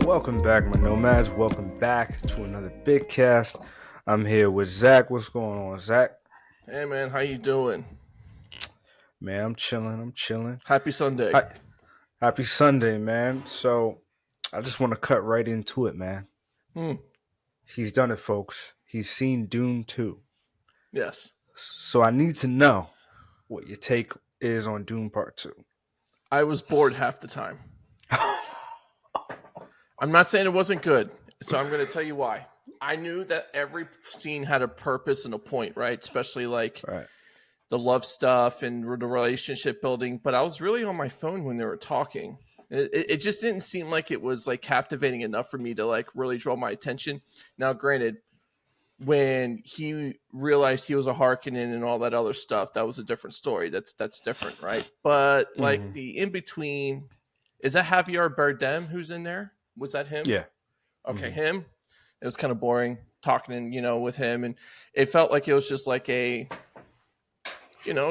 Welcome back, my nomads. Welcome back to another Bitcast. I'm here with Zach. What's going on, Zach? Hey man, how you doing? Man, I'm chilling. I'm chilling. Happy Sunday. Hi, happy Sunday, man. So, I just want to cut right into it, man. Hmm. He's done it, folks. He's seen Dune 2. Yes. So, I need to know what your take is on Dune Part 2. I was bored half the time. I'm not saying it wasn't good, so I'm going to tell you why. I knew that every scene had a purpose and a point, right? Especially like Right. the love stuff and the relationship building, but I was really on my phone when they were talking. It just didn't seem like it was like captivating enough for me to like really draw my attention. Now, granted, when he realized he was a Harkonnen and all that other stuff, that was a different story. That's different, right? But like Mm-hmm. the in between, is that Javier Bardem who's in there? Was that him? Yeah. Okay, Mm-hmm. him. It was kind of boring talking, with him, and it felt like it was just like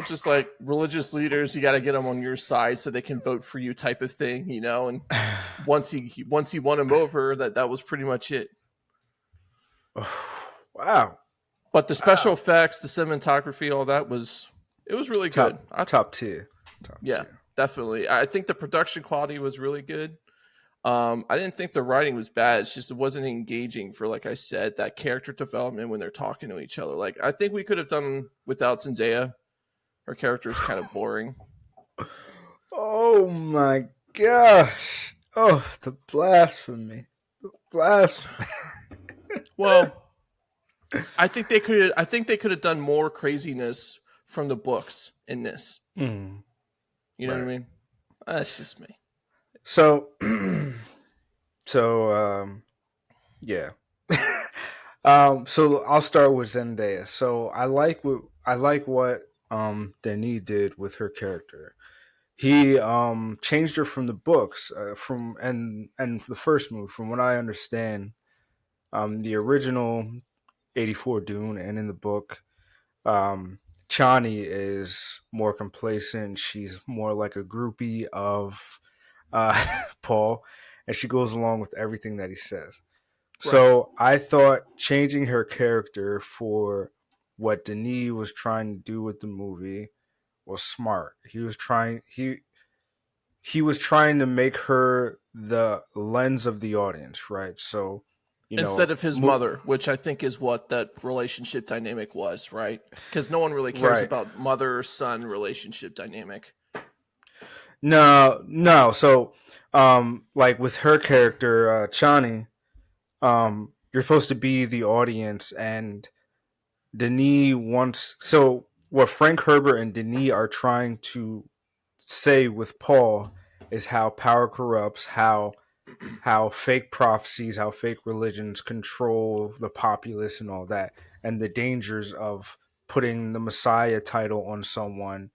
just like religious leaders. You got to get them on your side so they can vote for you, type of thing, And once he won him over, that was pretty much it. Wow. But the special Wow. effects, the cinematography, all that it was really good. Top tier. Top Yeah, tier. definitely. I think the production quality was really good. I didn't think the writing was bad. It's just it wasn't engaging for, like I said, that character development when they're talking to each other. Like I think we could have done without Zendaya. Her character is kind of boring. Oh my gosh. Oh, the blasphemy. The blasphemy. Well, I think they could have done more craziness from the books in this. Mm, You know what I right. mean? That's just me. So, so, yeah. So I'll start with Zendaya. So I like what Denis did with her character. He changed her from the books, from and the first movie. From what I understand, the original '84 Dune and in the book, Um, Chani is more complacent. She's more like a groupie of Paul, and she goes along with everything that he says. Right. So I thought changing her character for what Denis was trying to do with the movie was smart. He was trying to make her the lens of the audience, right? So, Instead of his mo- mother, which I think is what that relationship dynamic was, right? Because no one really cares right. about mother son relationship dynamic. No, no. So, like with her character, Chani, you're supposed to be the audience, and Denis wants. So, what Frank Herbert and Denis are trying to say with Paul is how power corrupts, how fake prophecies, how fake religions control the populace, and all that, and the dangers of putting the Messiah title on someone,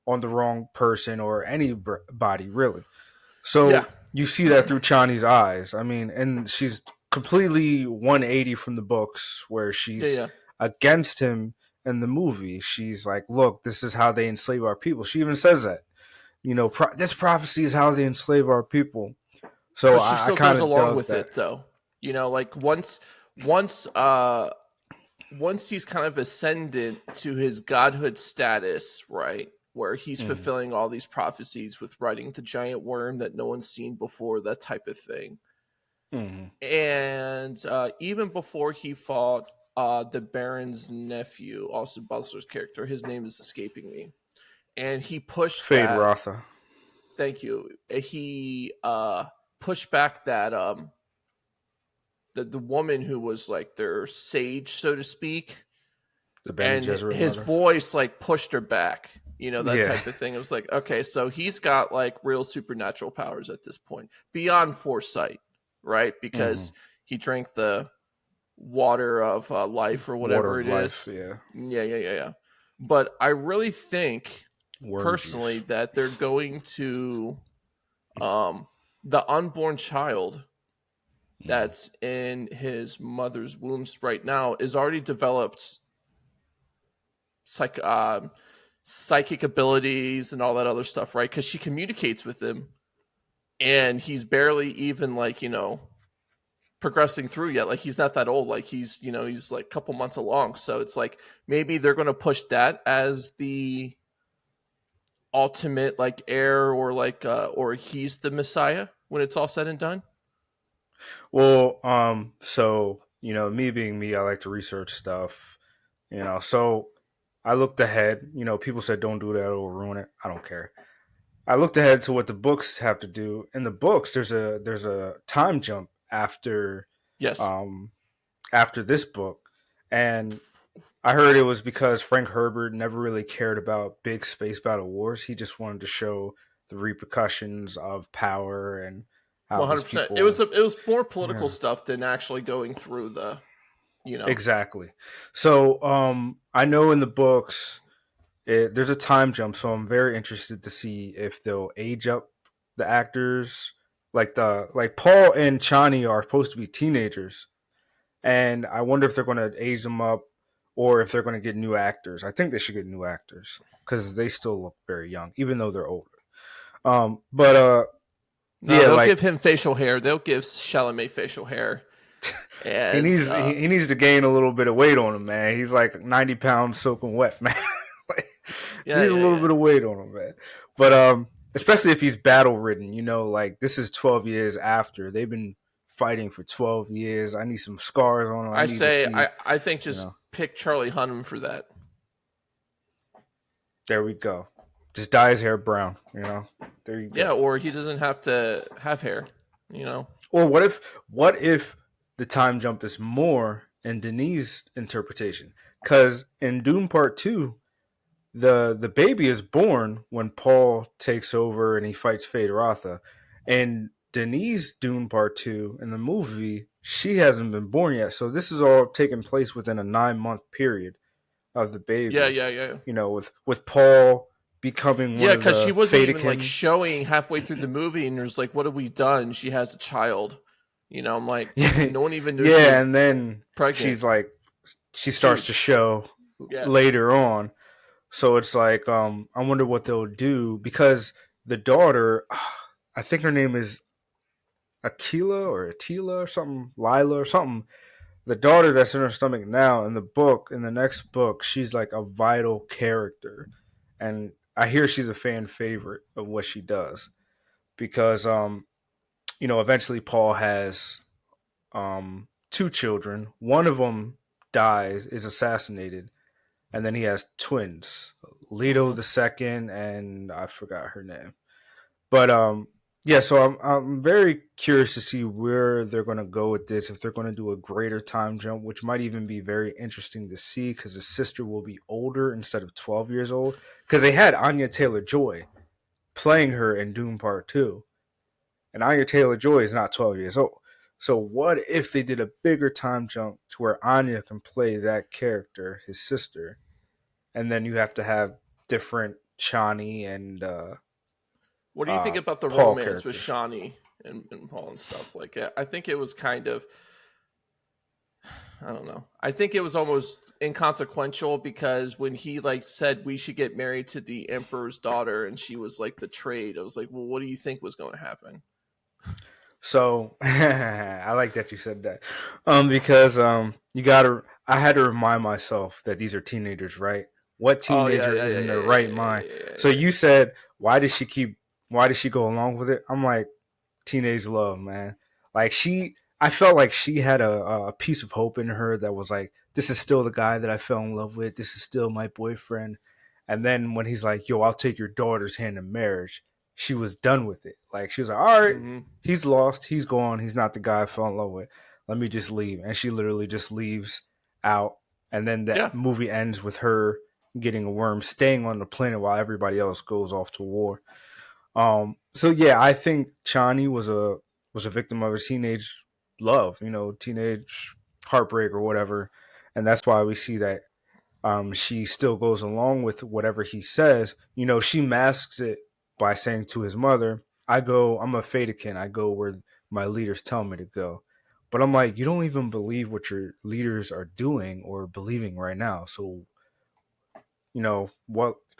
on the wrong person, or anybody really. Yeah, So you see that through Chani's eyes. I mean, and she's completely 180 from the books, where yeah, she's yeah. against him in the movie. She's like, look, this is how they enslave our people. She even says that, this prophecy is how they enslave our people. So But she I still kind goes of along dug with that. it, though. Like once, uh, once he's kind of ascendant to his godhood status, right, where he's Mm, fulfilling all these prophecies with riding the giant worm that no one's seen before, that type of thing. mm. And even before he fought the Baron's nephew, Austin Butler's character, his name is escaping me, and he pushed Fade that. Rotha, Thank you. He pushed back that the woman who was like their sage, so to speak, the Benny and Gesserit his mother. voice like pushed her back. That Yeah. type of thing. It was like, okay, so he's got like real supernatural powers at this point, beyond foresight, right? Hmm. Because he drank the water of life or Water whatever of it life. is. Yeah. Yeah, yeah, yeah, yeah. But I really think Worm personally juice. that they're going to um the unborn child Mm. that's in his mother's wombs right now is already developed psych psychic abilities and all that other stuff, right? Because she communicates with him, and he's barely even like progressing through yet. Like he's not that old. Like he's like a couple months along. So it's like maybe they're going to push that as the ultimate like heir, or like or he's the Messiah when it's all said and done. Well, so me being me, I like to research stuff. So I looked ahead. People said don't do that; it'll ruin it. I don't care. I looked ahead to what the books have to do. In the books, there's a time jump Yes. um after this book, and I heard it was because Frank Herbert never really cared about big space battle wars. He just wanted to show the repercussions of power and how these 100%. people. It was more political Yeah, stuff than actually going through the, you know. exactly. So I know in the books there's a time jump, so I'm very interested to see if they'll age up the actors. Like Paul and Chani are supposed to be teenagers, and I wonder if they're going to age them up or if they're going to get new actors. I think they should get new actors because they still look very young, even though they're older. But No, yeah, they'll give like him facial hair. They'll give Chalamet facial hair. he And needs he needs to gain a little bit of weight on him, man. He's like 90 pounds soaking wet, man. Like, he yeah, needs a yeah, little yeah. bit of weight on him, man. But especially if he's battle ridden, like this is 12 years after they've been fighting for 12 years. I need some scars on him. I I need to say see, I think you just know. pick Charlie Hunnam for that. There we go. Just dye his hair brown, There you Yeah, go. or he doesn't have to have hair, you know. Or what if the time jump is more in Denis' interpretation? Because in Dune Part Two, the baby is born when Paul takes over and he fights Federatha. And Denis' Dune Part Two in the movie, she hasn't been born yet. So this is all taking place within a 9 month period of the Yeah, baby. yeah, yeah. With Paul becoming one Yeah, of because she the wasn't even like Fedaykin. showing halfway through the movie, and there's like, what have we done? She has a child. I'm like, Yeah, no one even knew she was yeah, and then pregnant. she starts to Huge. show Yeah. later on. So it's like I wonder what they'll do because the daughter, I think her name is Akila or Atila or something, Lila or something. The daughter that's in her stomach now in the next book, she's like a vital character, and I hear she's a fan favorite of what she does because eventually Paul has two children. One of them dies, is assassinated, and then he has twins, Leto Hmm. the second, and I forgot her name. But yeah. So I'm very curious to see where they're going to go with this. If they're going to do a greater time jump, which might even be very interesting to see, because his sister will be older instead of 12 years old. Because they had Anya Taylor Joy playing her in Doom Part Two, and Anya Taylor Joy is not 12 years old. So what if they did a bigger time jump to where Anya can play that character, his sister, and then you have to have different Chani and What do you think about the Paul romance with characters. Shawnee and Paul and stuff? Like, I think it was kind of, I don't know. I think it was almost inconsequential because when he like said we should get married to the emperor's daughter and she was like betrayed, I was like, well, what do you think was going to happen? So I like that you said that, because you gotta. I had to remind myself that these are teenagers, right? What Oh yeah, teenager yeah, is yeah, in their yeah, right yeah, mind? yeah, yeah, So yeah. you said, why did she keep? Why did she go along with it? I'm like, teenage love, man. Like I felt like she had a piece of hope in her that was like, this is still the guy that I fell in love with. This is still my boyfriend. And then when he's like, yo, I'll take your daughter's hand in marriage, she was done with it. Like she was like, all right, Mm-hmm. he's lost, he's gone, he's not the guy I fell in love with. Let me just leave. And she literally just leaves out. And then that Yeah. movie ends with her getting a worm, staying on the planet while everybody else goes off to war. So yeah, I think Chani was a victim of a teenage love, teenage heartbreak or whatever, and that's why we see that she still goes along with whatever he says. She masks it by saying to his mother, I'm a Fadakin. I go where my leaders tell me to go." But I'm like, you don't even believe what your leaders are doing or believing right now. So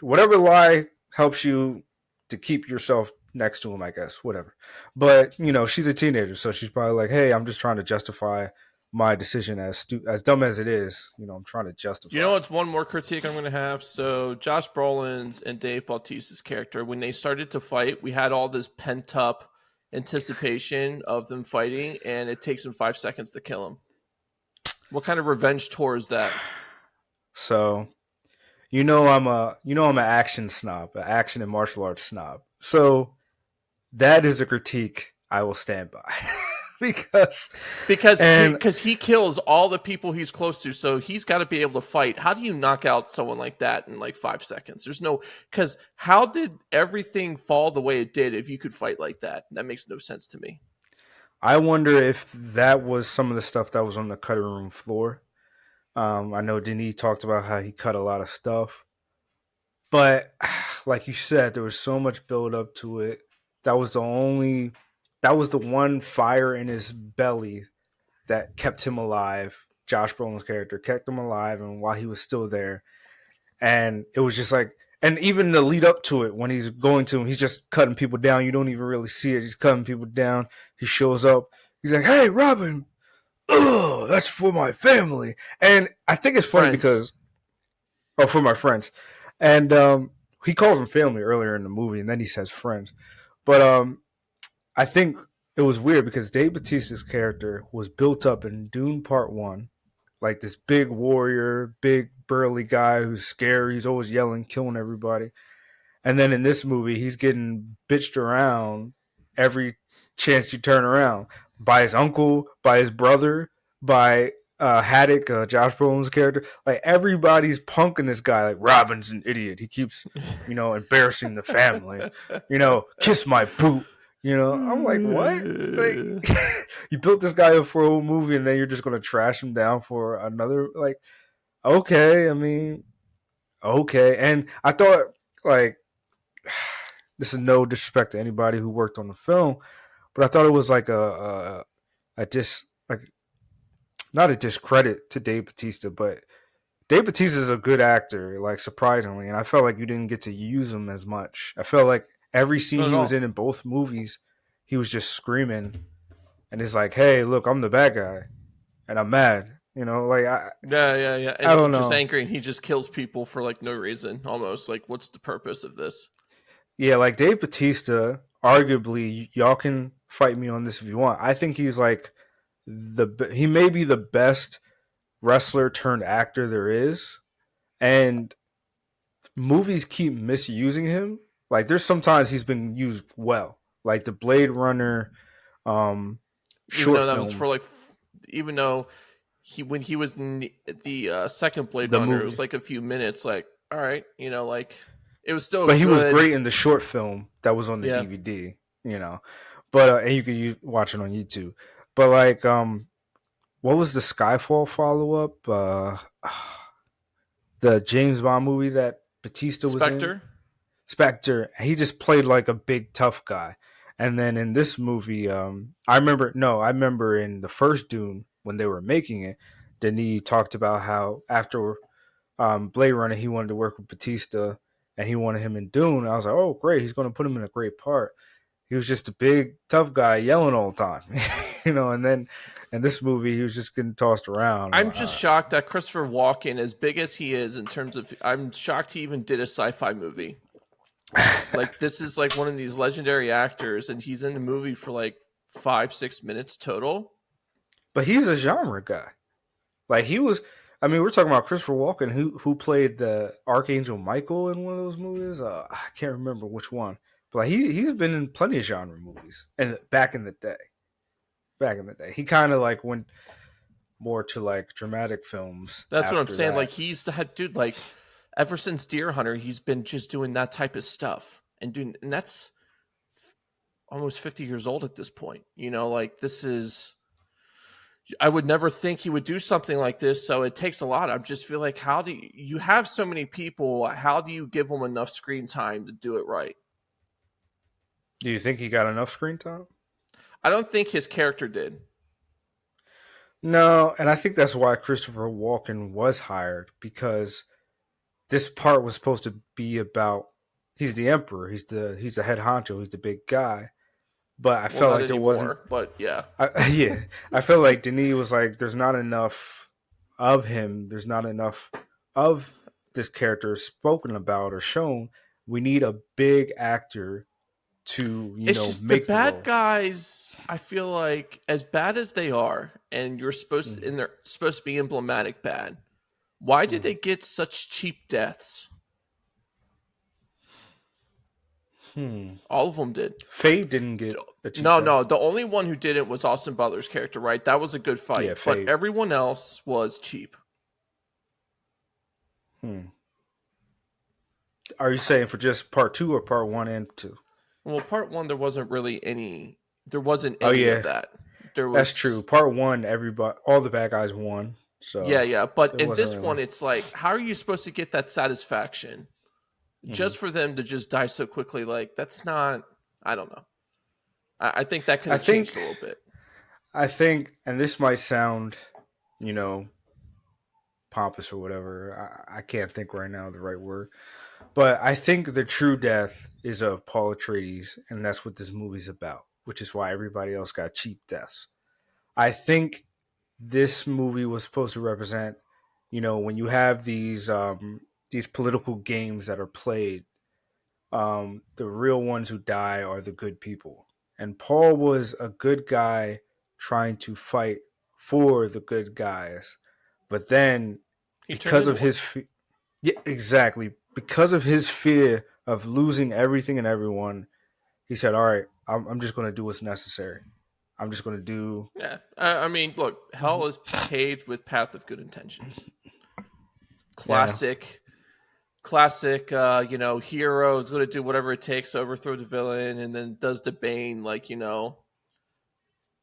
whatever lie helps you to keep yourself next to him, I guess, whatever. But she's a teenager, so she's probably like, "Hey, I'm just trying to justify my decision as dumb as it is. I'm trying to You know justify it." what's one more critique I'm going to have? So Josh Brolin's and Dave Bautista's character, when they started to fight, we had all this pent up anticipation of them fighting, and it takes them 5 seconds to kill him. What kind of revenge tour is that? So I'm an action snob, an action and martial arts snob. So that is a critique I will stand by because Because and he kills all the people he's close to, so he's got to be able to fight. How do you knock out someone like that in like 5 seconds? There's no because how did everything fall the way it did if you could fight like that? That makes no sense to me. I wonder if that was some of the stuff that was on the cutting room floor. I know Denis talked about how he cut a lot of stuff, but like you said, there was so much build up to it. That was the only, that was the one fire in his belly that kept him alive. Josh Brolin's character kept him alive, and while he was still there, and it was just like, and even the lead up to it, when he's going to him, he's just cutting people down. You don't even really see it. He's cutting people down. He shows up. He's like, "Hey, Robin, oh, that's for my family." And I think it's funny Friends. because, oh, for my friends, and he calls them family earlier in the movie, and then he says friends. But I think it was weird because Dave Bautista's character was built up in Dune Part One, like this big warrior, big burly guy who's scary. He's always yelling, killing everybody. And then in this movie, he's getting bitched around every chance you turn around by his uncle, by his brother, by Haddock, Josh Brolin's character. Like everybody's punking this guy. Like Robin's an idiot. He keeps, embarrassing the family. Kiss my boot. I'm like, what? Like, you built this guy up for a whole movie, and then you're just gonna trash him down for another. Like, okay, I mean, okay. And I thought, like, this is no disrespect to anybody who worked on the film, but I thought it was like a dis like not a discredit to Dave Batista, but Dave Batista is a good actor, like surprisingly, and I felt like you didn't get to use him as much. I felt like every scene Not at he was all. in both movies, he was just screaming, and it's like, "Hey, look, I'm the bad guy, and I'm mad." Like Yeah, yeah, yeah. I And don't just know. angry, and he just kills people for like no reason. Almost like, what's the purpose of this? Yeah, like Dave Batista, arguably, y'all can fight me on this if you want. I think he's like he may be the best wrestler turned actor there is, and movies keep misusing him. Like there's sometimes he's been used well, like the Blade Runner um Even short though that was for films, like, even though he when he was in the second Blade the Runner, it was movie. like a few minutes. Like, all right, like it was still But he was good. great in the short film that was on the Yeah, DVD, But and you could watch it on YouTube. But like what was the Skyfall follow up? The James Bond movie that Batista was in, Spectre. Spectre. He just played like a big tough guy. And then in this movie, I remember in the first Dune when they were making it, Denis talked about how after Blade Runner he wanted to work with Batista and he wanted him in Dune. I was like, oh great, he's going to put him in a great part. He was just a big tough guy yelling all the time, And then in this movie, he was just getting tossed around. I'm just shocked that Christopher Walken, as big as he is in terms of, I'm shocked he even did a sci-fi movie. Like this is like one of these legendary actors, and he's in the movie for like 5-6 minutes total. But he's a genre guy. Like he was. I mean, we're talking about Christopher Walken, who played the Archangel Michael in one of those movies. I can't remember which one, but like he's been in plenty of genre movies. And back in the day, he kind of like went more to like dramatic films That's what I'm after saying. Like that. he's the head dude. Like ever since Deer Hunter, he's been just doing that type of stuff and that's almost 50 years old at this point. Like this is. I would never think he would do something like this. So it takes a lot. I just feel like how do you have so many people? How do you give them enough screen time to do it right? Do you think he got enough screen time? I don't think his character did. No, and I think that's why Christopher Walken was hired because this part was supposed to be about he's the emperor. He's the head honcho. He's the big guy. But I Well, felt not like there wasn't. anymore, but yeah. Yeah, I felt like Denis was like, there's not enough of him. There's not enough of this character spoken about or shown. We need a big actor to It's just the make the bad role. guys. I feel like as bad as they are, and Mm-hmm. they're supposed to be emblematic bad. Why did Mm-hmm. they get such cheap deaths? Hmm. All of them did. Faye didn't get a cheap No, death. no. The only one who didn't was Austin Butler's character, right? That was a good Yeah, fight, but Faye. everyone else was cheap. Hmm. Are you saying for just part two or part one and two? Well, part one there wasn't really any. There wasn't Oh any of yeah, that. There that's true. was. Part one, everybody, all the bad guys won, Yeah, so yeah. But there in wasn't this really. one, it's like, how are you supposed to get that satisfaction Hmm. just for them to just die so quickly? Like, that's not. I don't know. I think that could I have changed think, a little bit. and this might sound, you know, pompous or whatever. I can't think right now of the right word, but I think the true death is of Paul Atreides, and that's what this movie's about. Which is why everybody else got cheap deaths. I think this movie was supposed to represent, when you have these political games that are played, the real ones who die are the good people. And Paul was a good guy trying to fight for the good guys. But then, He turned because into of one. yeah, exactly, because of his fear of losing everything and everyone, he said, "All right, I'm just going to do what's necessary. I'm just going to do." Yeah. I mean, look, hell is paved with path of good intentions. Yeah. Classic hero is going to do whatever it takes to overthrow the villain, and then does the Bane, like,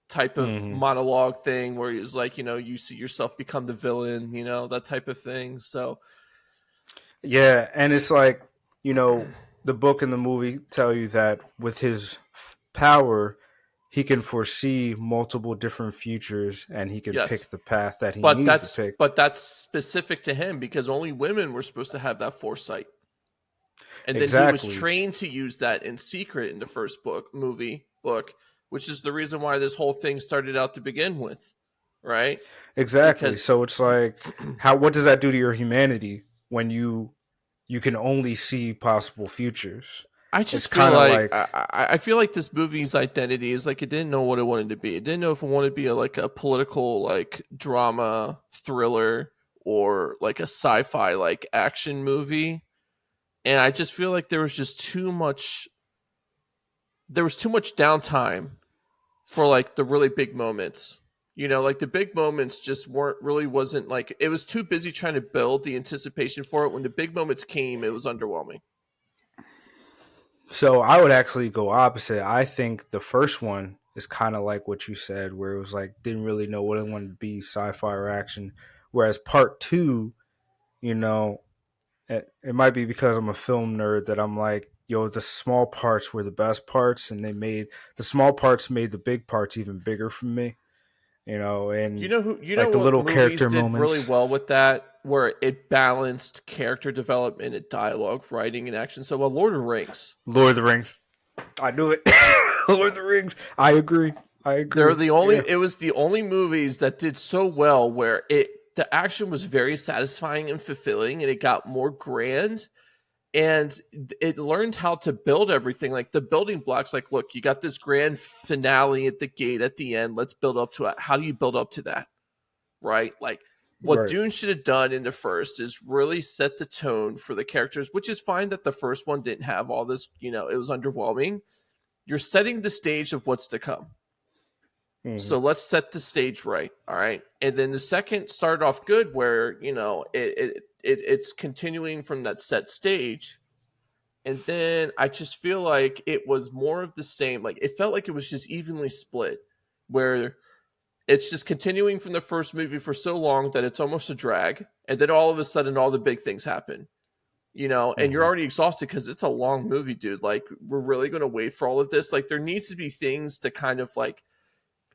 type of Hmm. monologue thing where he's like, you see yourself become the villain, that type of thing. So, Yeah, and it's like, you know, the book and the movie tell you that with his power, he can foresee multiple different futures and he can yes, pick the path that he but needs to that's pick. but that's specific to him because only women were supposed to have that foresight. And then he was Exactly. trained to use that in secret in the first book, which is the reason why this whole thing started out to begin with, right? Exactly. Because So it's like, what does that do to your humanity when you can only see possible futures? I It's just feel kind of like like, I feel like this movie's identity is like it didn't know what it wanted to be. It didn't know if it wanted to be like a political like drama thriller or like a sci-fi like action movie. And I just feel like there was too much downtime for like the really big moments. Like the big moments just wasn't like it was too busy trying to build the anticipation for it. When the big moments came, it was underwhelming. so I would actually go opposite. I think the first one is kind of like what you said, where it was like didn't really know what it wanted to be, sci-fi or action. Whereas part two, you know, it might be because I'm a film nerd that I'm like, yo, the small parts were the best parts, and the small parts made the big parts even bigger for me. And You know like the what little movies character did really moments. well with that, where it balanced character development and dialogue, writing, and action. So, well, Lord of the Rings, Lord of the Rings. I knew it. Lord of the Rings. I agree. I they're agree. the only. Yeah. It was the only movies that did so well, where the action was very satisfying and fulfilling, and it got more grand, and it learned how to build everything, like the building blocks. Like, look, you got this grand finale at the gate at the end. Let's build up to it. How do you build up to that? Right? Like what Right. Dune should have done in the first is really set the tone for the characters, which is fine that the first one didn't have all this, it was underwhelming. You're setting the stage of what's to come. Hmm. So let's set the stage right. All right. And then the second started off good where, it's continuing from that set stage. And then I just feel like it was more of the same. Like it felt like it was just evenly split, where it's just continuing from the first movie for so long that it's almost a drag, and then all of a sudden all the big things happen, and you're Hmm. already exhausted because it's a long movie, dude. Like we're really going to wait for all of this. Like there needs to be things to kind of like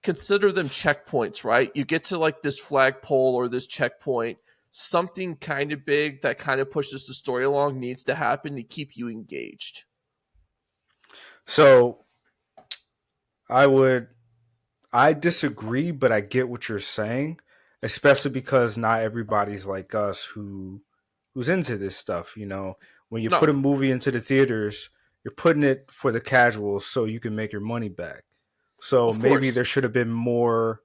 consider them checkpoints, right? You get to like this flagpole or this checkpoint, something kind of big that kind of pushes the story along needs to happen to keep you engaged. So I would I disagree, but I get what you're saying, especially because not everybody's like us who's into this stuff. You know, when you No, put a movie into the theaters, you're putting it for the casuals so you can make your money back. So of maybe course. there should have been more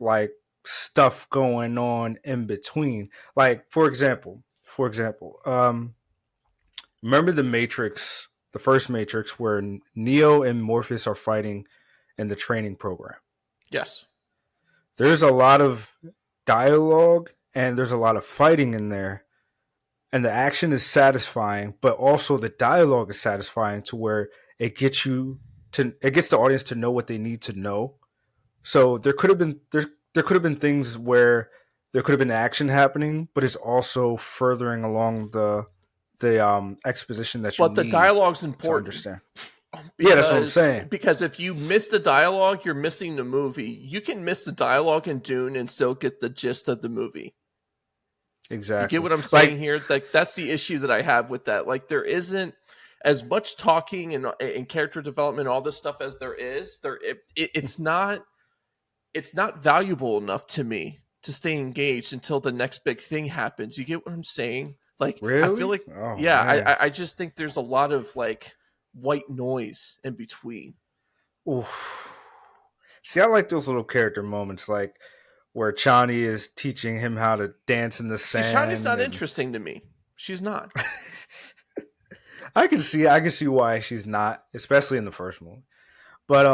like stuff going on in between. Like for example, remember the Matrix, the first Matrix, where Neo and Morpheus are fighting in the training program. Yes. There's a lot of dialogue and there's a lot of fighting in there, and the action is satisfying, but also the dialogue is satisfying to where it gets the audience to know what they need to know. So there could have been things where there could have been action happening, but it's also furthering along the exposition that you But the need dialogue's to important understand. Yeah, that's what I'm because saying. because if you miss the dialogue, you're missing the movie. You can miss the dialogue in Dune and still get the gist of the movie. You get Exactly. what I'm saying Like here? Like that's the issue that I have with that. Like there isn't as much talking and character development, and all this stuff as there is. It's not valuable enough to me to stay engaged until the next big thing happens. You get what I'm saying? Like I feel really? like Oh yeah, man. I just think there's a lot of like white noise in between. Oof. See, I like those little character moments, like where Chani is teaching him how to dance in the See, Shini's sand, not and interesting to me. She's not. I can see why she's not, especially in the first one. But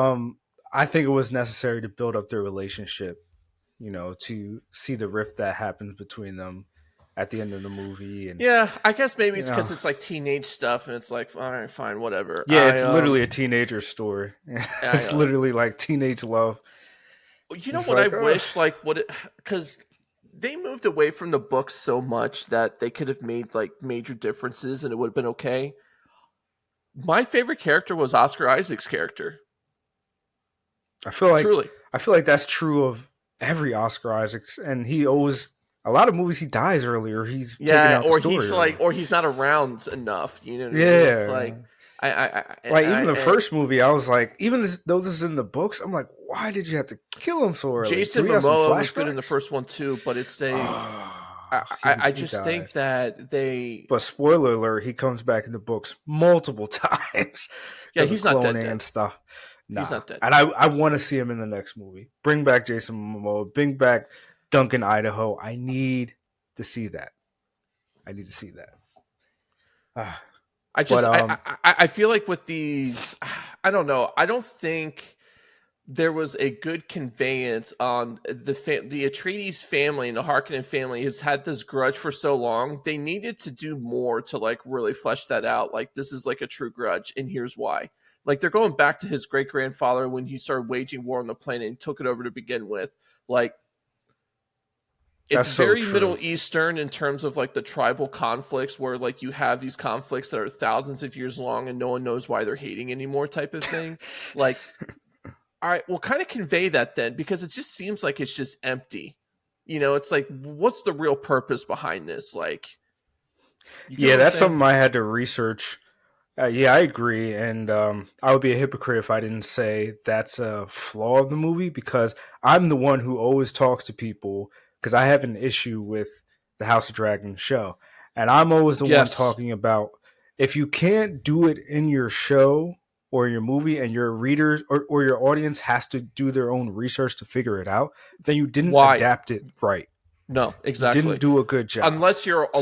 I think it was necessary to build up their relationship, you know, to see the rift that happens between them at the end of the movie, and Yeah, I guess maybe you it's know, because it's like teenage stuff, and it's like, all right, fine, whatever. yeah, it's literally a teenager story. I It's literally like teenage love. you know It's what I like, wish, like, what it, because they moved away from the books so much that they could have made like major differences, and it would have been okay. My favorite character was Oscar Isaac's character. I feel like Truly, I feel like that's true of every Oscar Isaacs, and he always a lot of movies he dies earlier. He's taking yeah, out the story early. or he's not around enough. You know what I mean? It's like Yeah, like even the I first movie, I was like, though this is in the books, I'm like, why did you have to kill him so early? Can Jason we have some Momoa was good in the flashbacks? first one too, but it's a I He just died. think that they But spoiler alert, he comes back in the books multiple times yeah, because of he's not dead cloning dead. and stuff. He's Nah, not dead. and I want to see him in the next movie. Bring back Jason Momoa. Bring back Duncan Idaho. I need to see that. I need to see that. Ah, I but just I feel like with these I don't know. I don't think there was a good conveyance on the Atreides family and the Harkonnen family has had this grudge for so long. They needed to do more to like really flesh that out. Like this is like a true grudge, and here's why. Like they're going back to his great grandfather when he started waging war on the planet and took it over to begin with. Like it's that's so very Middle true. Eastern in terms of like the tribal conflicts where like you have these conflicts that are thousands of years long and no one knows why they're hating anymore type of thing. Like all right, well, kind of convey that then, because it just seems like it's just empty. You know, it's like, what's the real purpose behind this? Like, you get Yeah, what I'm that's saying? something I had to research. Yeah, I agree, and I would be a hypocrite if I didn't say that's a flaw of the movie because I'm the one who always talks to people because I have an issue with the House of Dragon show, and I'm always the one Yes. talking about if you can't do it in your show or your movie, and your readers or your audience has to do their own research to figure it out, then you didn't Why? adapt it right. No, You didn't exactly. do a good job. Unless you're a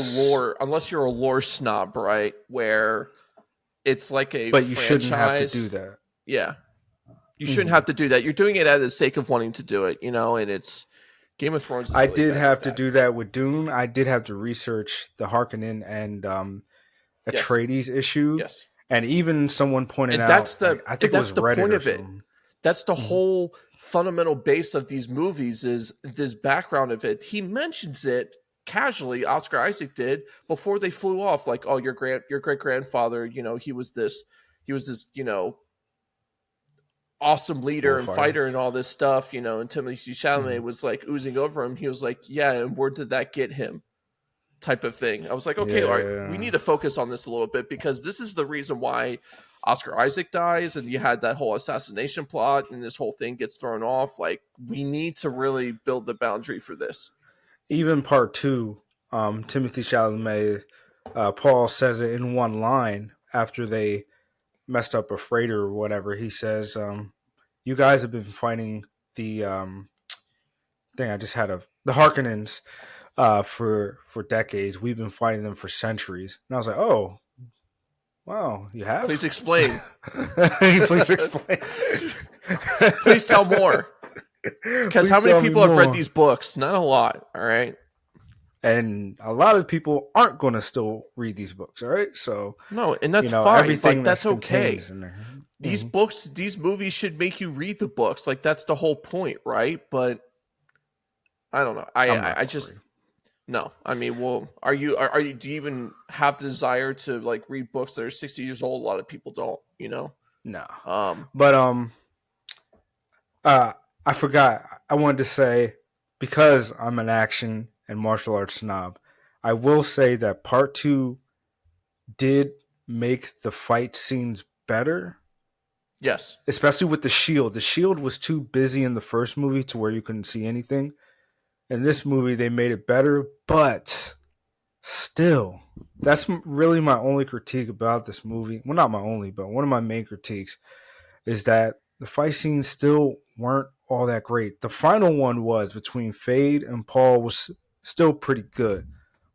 lore snob, right? Where it's like a But you shouldn't have to do franchise. that. Yeah, you shouldn't Hmm. have to do that. You're doing it out of the sake of wanting to do it, you know. And it's Game of Thrones is I really did bad with have to that. do that with Dune. I did have to research the Harkonnen and Yes, Atreides issue, yes. and even someone pointed and out, that's like the I and think it that's was the Reddit point or of it. something. That's the Mhm. whole fundamental base of these movies is this background of it. He mentions it casually, Oscar Isaac did, before they flew off, like, oh, your great grandfather, you know, he was this, you know, awesome leader and Bullfighter. fighter and all this stuff, you know, and Timothy Chalamet Hmm. was like oozing over him. He was like, yeah, and where did that get him? type of thing. I was like, okay, all right, we Yeah. need to focus on this a little bit because this is the reason why Oscar Isaac dies and you had that whole assassination plot and this whole thing gets thrown off. Like, we need to really build the boundary for this. Even part two, Timothy Chalamet, Paul says it in one line after they messed up a freighter or whatever. He says, "You guys have been fighting the thing. I just had the Harkonnens for decades. We've been fighting them for centuries." And I was like, "Oh, wow, you Please have." explain. Please explain. Please tell more. Because Please how many tell me people have read more. these books? Not a lot. All right. And a lot of people aren't going to still read these books. All right, so No, and that's fine. everything Like, that's that's contained okay. is in there. These Mhm. books, these movies should make you read the books. Like, that's the whole point, right? But I don't know. I'm not I going to just read. no. I mean, well, are you? Do you even have the desire to like read books that are 60 years old? A lot of people don't. You know. No, Um. but uh, I forgot. I wanted to say because I'm an action and martial arts snob, I will say that part two did make the fight scenes better, Yes. especially with the shield. The shield was too busy in the first movie to where you couldn't see anything. In this movie, they made it better, but still, that's really my only critique about this movie. Well, not my only, but one of my main critiques is that the fight scenes still weren't all that great. The final one was between Fade and Paul was still pretty good,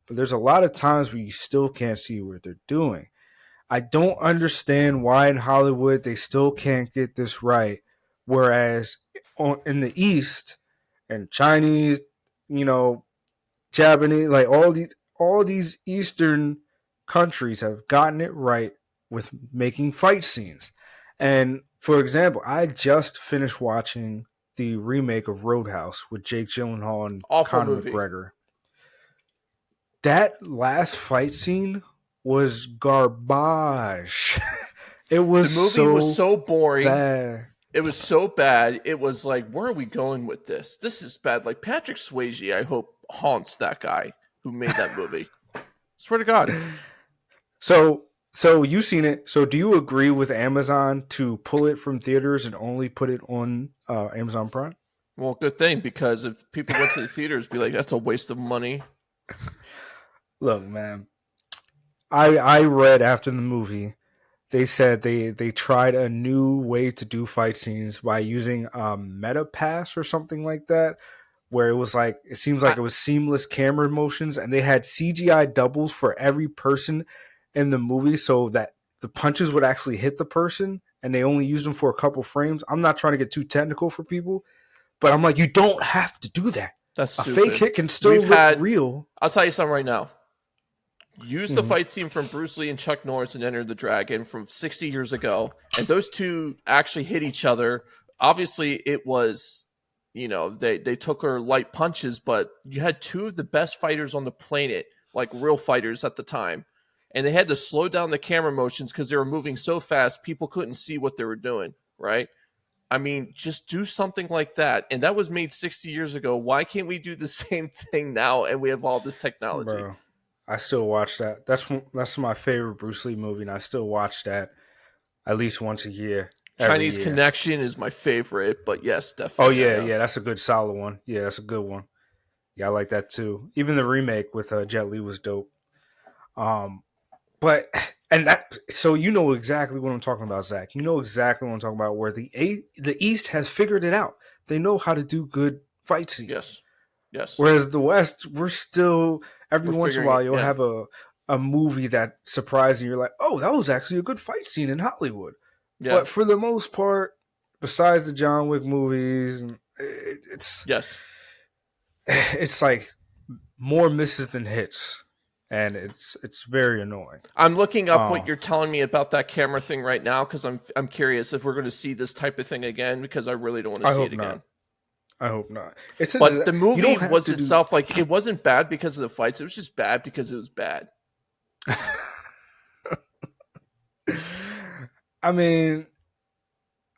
but there's a lot of times where you still can't see what they're doing. I don't understand why in Hollywood they still can't get this right, whereas in the East and Chinese, you know, Japanese, like all these Eastern countries have gotten it right with making fight scenes. And for example, I just finished watching the remake of Roadhouse with Jake Gyllenhaal and Awful Conor movie. McGregor. That last fight scene was garbage. It The was movie was so so boring. bad. It was so bad. It was like, where are we going with this? This is bad. Like Patrick Swayze, I hope haunts that guy who made that movie. Swear to God. So you've seen it. So do you agree with Amazon to pull it from theaters and only put it on Amazon Prime? Well, good thing because if people went to the theaters, be like, that's a waste of money. Look, man, I read after the movie they said they tried a new way to do fight scenes by using meta pass or something like that, where it was like it seems like I, it was seamless camera motions, and they had CGI doubles for every person in the movie, so that the punches would actually hit the person, and they only used them for a couple frames. I'm not trying to get too technical for people, but I'm like, you don't have to do that. that's A fake stupid. hit can still We've look had, real. I'll tell you something right now. Use the Mm-hmm. fight scene from Bruce Lee and Chuck Norris in Enter the Dragon from 60 years ago, and those two actually hit each other. Obviously, it was, they took her light punches, but you had two of the best fighters on the planet, like real fighters at the time, and they had to slow down the camera motions because they were moving so fast, people couldn't see what they were doing, right? I mean, just do something like that. And that was made 60 years ago. Why can't we do the same thing now and we have all this technology? Bro, I still watch that. That's my favorite Bruce Lee movie, and I still watch that at least once a year, every Chinese year. Connection is my favorite, but yes, Oh definitely I yeah, am. yeah, that's a good solid one. Yeah, that's a good one. Yeah, I like that too. Even the remake with Jet Li was dope. Um, but and that so you know exactly what I'm talking about, Zach. You know exactly what I'm talking about. Where the East has figured it out. They know how to do good fight scenes. Yes. Yes. Whereas the West, we're still every We're once in a figuring while it. you'll Yeah. have a movie that surprises you. You're like, oh, that was actually a good fight scene in Hollywood. Yeah. But for the most part, besides the John Wick movies, it's Yes. it's like more misses than hits, and it's very annoying. I'm looking up what Oh, you're telling me about that camera thing right now because I'm curious if we're going to see this type of thing again because I really don't want to I see hope it again. not. I hope not. But the You movie don't have was to do. itself like it wasn't bad because of the fights. It was just bad because it was bad. I mean,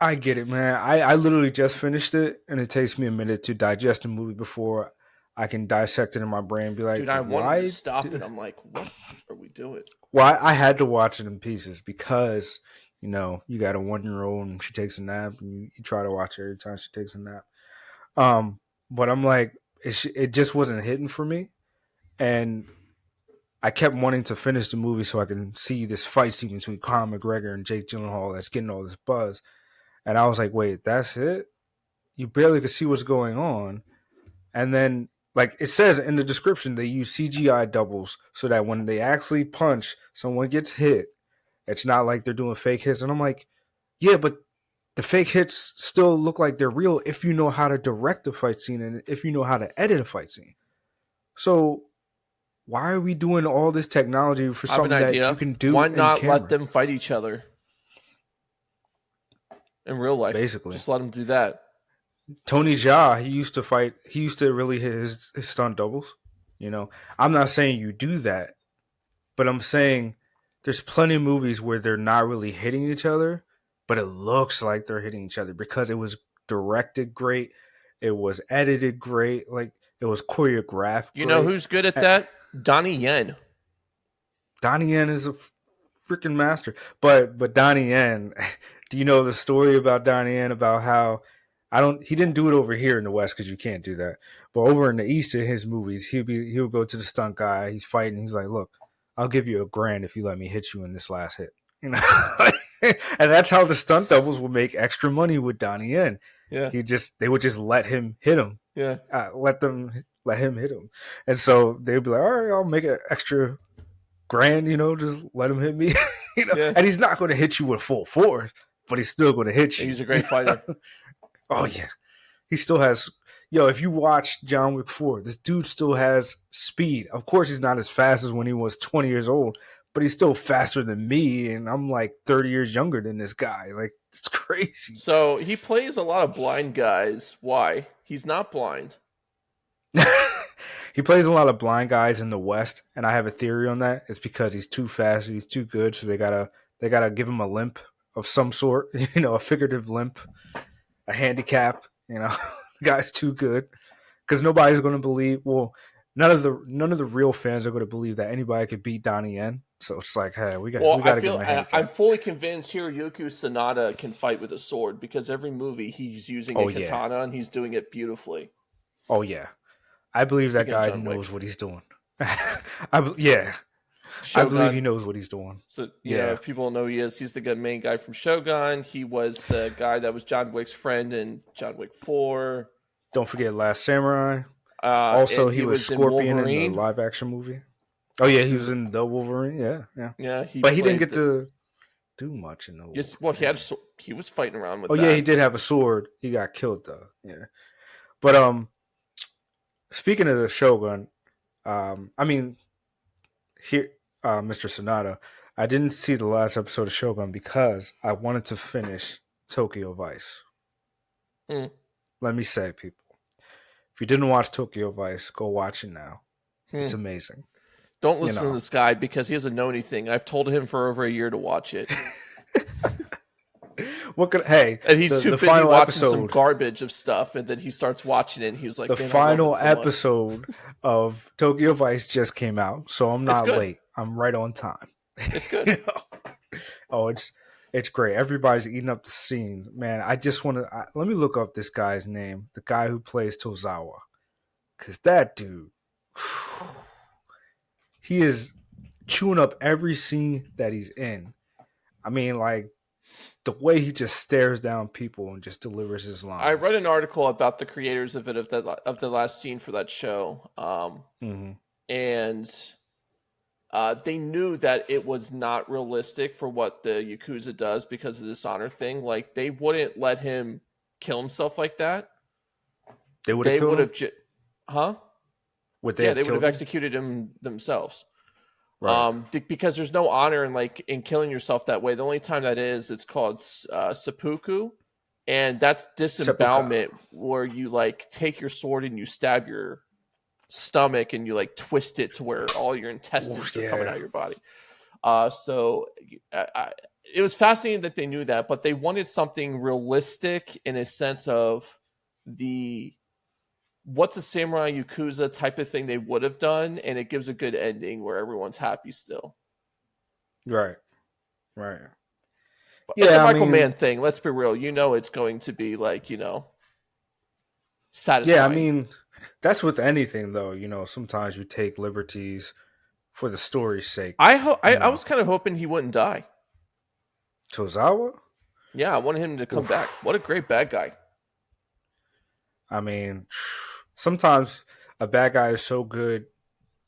I get it, man. I literally just finished it, and it takes me a minute to digest a movie before I can dissect it in my brain and be like, Dude, I wanted to why? stop it. I'm like, what are we doing? Well, I had to watch it in pieces because you got a 1 year old and she takes a nap, and you try to watch her every time she takes a nap. Um, but I'm like, it just wasn't hitting for me, and I kept wanting to finish the movie so I can see this fight scene between Conor McGregor and Jake Gyllenhaal that's getting all this buzz. And I was like, wait, that's it? You barely could see what's going on. And then, like it says in the description, they use CGI doubles so that when they actually punch, someone gets hit. It's not like they're doing fake hits. And I'm like, yeah, but the fake hits still look like they're real if you know how to direct a fight scene and if you know how to edit a fight scene. So why are we doing all this technology for I have an something that you idea. can Why do in not let camera? them fight each other in real life? Basically, Just let them do that. Tony Jaa, he used to fight. He used to really hit his stunt doubles. I'm not saying you do that, but I'm saying there's plenty of movies where they're not really hitting each other, but it looks like they're hitting each other because it was directed great, it was edited great, like it was choreographed You know great. who's good at that? Donnie Yen. Donnie Yen is a freaking master. But Donnie Yen, do you know the story about Donnie Yen about how I don't he didn't do it over here in the West because you can't do that. But over in the East in his movies, he'll go to the stunt guy, he's fighting, he's like, look, I'll give you $1,000 if you let me hit you in this last hit. And that's how the stunt doubles would make extra money with Donnie Yen. Yeah, They would just let him hit him. yeah. Let him hit him. And so they'd be like, all right, I'll make an extra grand, just let him hit me. Yeah. And he's not going to hit you with full force, but he's still going to hit you. He's a great fighter. Oh yeah, he still has. Yo, if you watch John Wick 4, this dude still has speed. Of course, he's not as fast as when he was 20 years old, but he's still faster than me, and I'm like 30 years younger than this guy. Like, it's crazy. So he plays a lot of blind guys. Why? He's not blind. He plays a lot of blind guys in the West, and I have a theory on that. It's because he's too fast, he's too good, so they gotta give him a limp of some sort, a figurative limp, a handicap. The guy's too good because nobody's going to believe. Well, none of the real fans are going to believe that anybody could beat Donnie Yen. So it's like, hey, we got Well, we I got to give him feel a I'm handicap. fully convinced Hiroyuki Sanada can fight with a sword because every movie he's using a Oh yeah, katana and he's doing it beautifully. oh yeah. I believe that Speaking of guy John knows Wick, what he's doing. Yeah, I believe he Shogun. knows what he's doing. So Yeah, if people know he's the good main guy from Shogun. He was the guy that was John Wick's friend in John Wick 4. don't forget Last Samurai. Also, And he he was was in Scorpion in the Wolverine. live action movie. Oh yeah, He he was was in the Wolverine. Yeah, yeah. yeah, he But he didn't played get the to do much in the yes. Well, Wolverine. he was fighting around with Oh yeah, he that. did have a sword. He got killed though. Yeah. But speaking of the Shogun, I mean, here, Mr. Sonata, I didn't see the last episode of Shogun because I wanted to finish Tokyo Vice. Hmm. Let me say, people, if you didn't watch Tokyo Vice, go watch it now. Hmm. It's amazing. Don't You listen to know, this guy because he doesn't know anything. I've told him for over a year to watch it, what could? Hey, and he's the too the busy final watching some episode, garbage of stuff. And then he starts watching it, and he's the like, "Man, I love it final so much." episode of Tokyo Vice just came out, so I'm It's not good. late. I'm right on time. It's good. you know? Oh, it's great. Everybody's eating up the scene, man. I just want to let me look up this guy's name, the guy who plays Tozawa, because that dude, he is chewing up every scene that he's in. I mean, like the way he just stares down people and just delivers his I lines. read an article about the creators of it of the last scene for that show, Mm-hmm. and they knew that it was not realistic for what the Yakuza does because of this honor thing. Like they wouldn't let him kill himself like that. They would have They killed would him. have, huh? Would they Yeah, have they would have killed him? executed him themselves. Right. Because there's no honor in in killing yourself that way. The only time that is, it's called seppuku, and that's Seppuku. disembowelment, where you like take your sword and you stab your stomach and you like twist it to where all your Ooh, intestines are coming yeah. out of your body. So it was fascinating that they knew that, but they wanted something realistic in a sense of the what's a samurai yakuza type of thing they would have done, and it gives a good ending where everyone's happy still. Right. Right. It's a Yeah, I Michael Mann mean, thing. Let's be real. It's going to be like yeah, I satisfying. mean, that's with anything though. Sometimes you take liberties for the story's sake. I was kind of hoping he wouldn't die. Tozawa. Yeah, I wanted him to come back. Oof. What a great bad guy. I mean, sometimes a bad guy is so good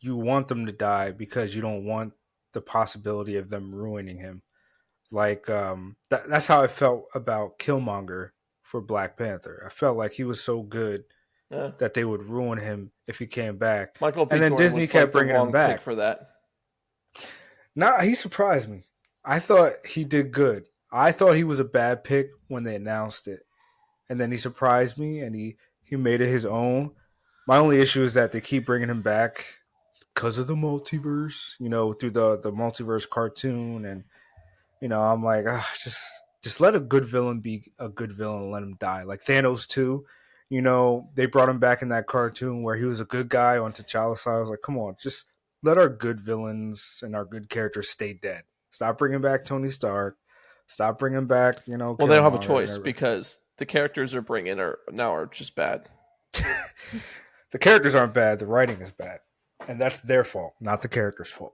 you want them to die because you don't want the possibility of them ruining him. Like that's how I felt about Killmonger for Black Panther. I felt like he was so good Yeah. that they would ruin him if he came back. Michael B. And then Jordan Disney was like kept the bringing him wrong pick back. for that. Nah, he surprised me. I thought he did good. I thought he was a bad pick when they announced it. And then he surprised me and he made it his own. My only issue is that they keep bringing him back because of the multiverse, through the multiverse cartoon. And I'm like, just let a good villain be a good villain and let him die. Like Thanos too. They brought him back in that cartoon where he was a good guy on T'Challa's side. I was like, come on, just let our good villains and our good characters stay dead. Stop bringing back Tony Stark. Stop bringing back, Well, they don't have a Killmonger and choice everything. because the characters they're bringing are just bad. The characters aren't bad. The writing is bad, and that's their fault, not the characters' fault.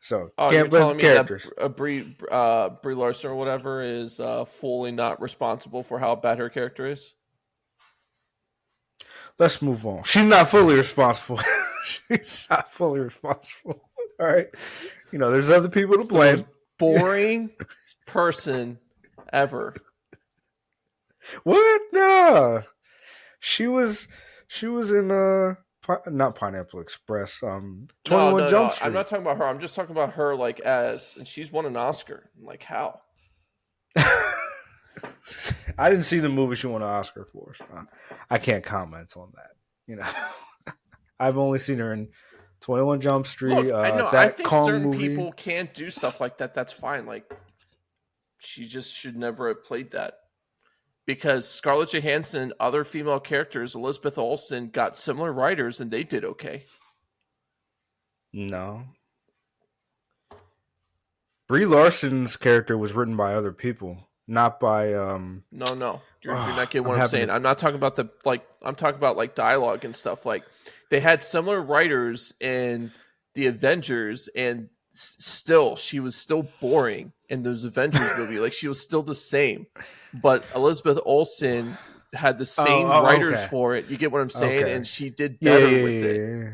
So Oh, you're can't blame the telling me that characters. Brie Larson or whatever is fully not responsible for how bad her character is? Let's move on. She's not fully responsible. She's not fully responsible. All right. There's other people to It's the most blame. boring person ever. What? No. She was in not Pineapple Express, No, 21 no, Jump no. I'm Street. not talking about her. I'm just talking about her like and she's won an Oscar. Like how? I didn't see the movie she won an Oscar for, so I can't comment on that. You know. I've only seen her in 21 Jump Street, Look, I know. I that think Kong certain movie. people can't do stuff like that. That's fine. Like she just should never have played that because Scarlett Johansson and other female characters, Elizabeth Olsen, got similar writers and they did okay. No. Brie Larson's character was written by other people, not by No, no, you're not oh, getting I'm what I'm having saying. to I'm not talking about the like. I'm talking about like dialogue and stuff. Like they had similar writers in the Avengers, and still she was still boring in those Avengers movie. Like she was still the same, but Elizabeth Olsen had the same writers okay. for it. You get what I'm saying? Okay. And she did Yeah, better yeah, with yeah, it. yeah.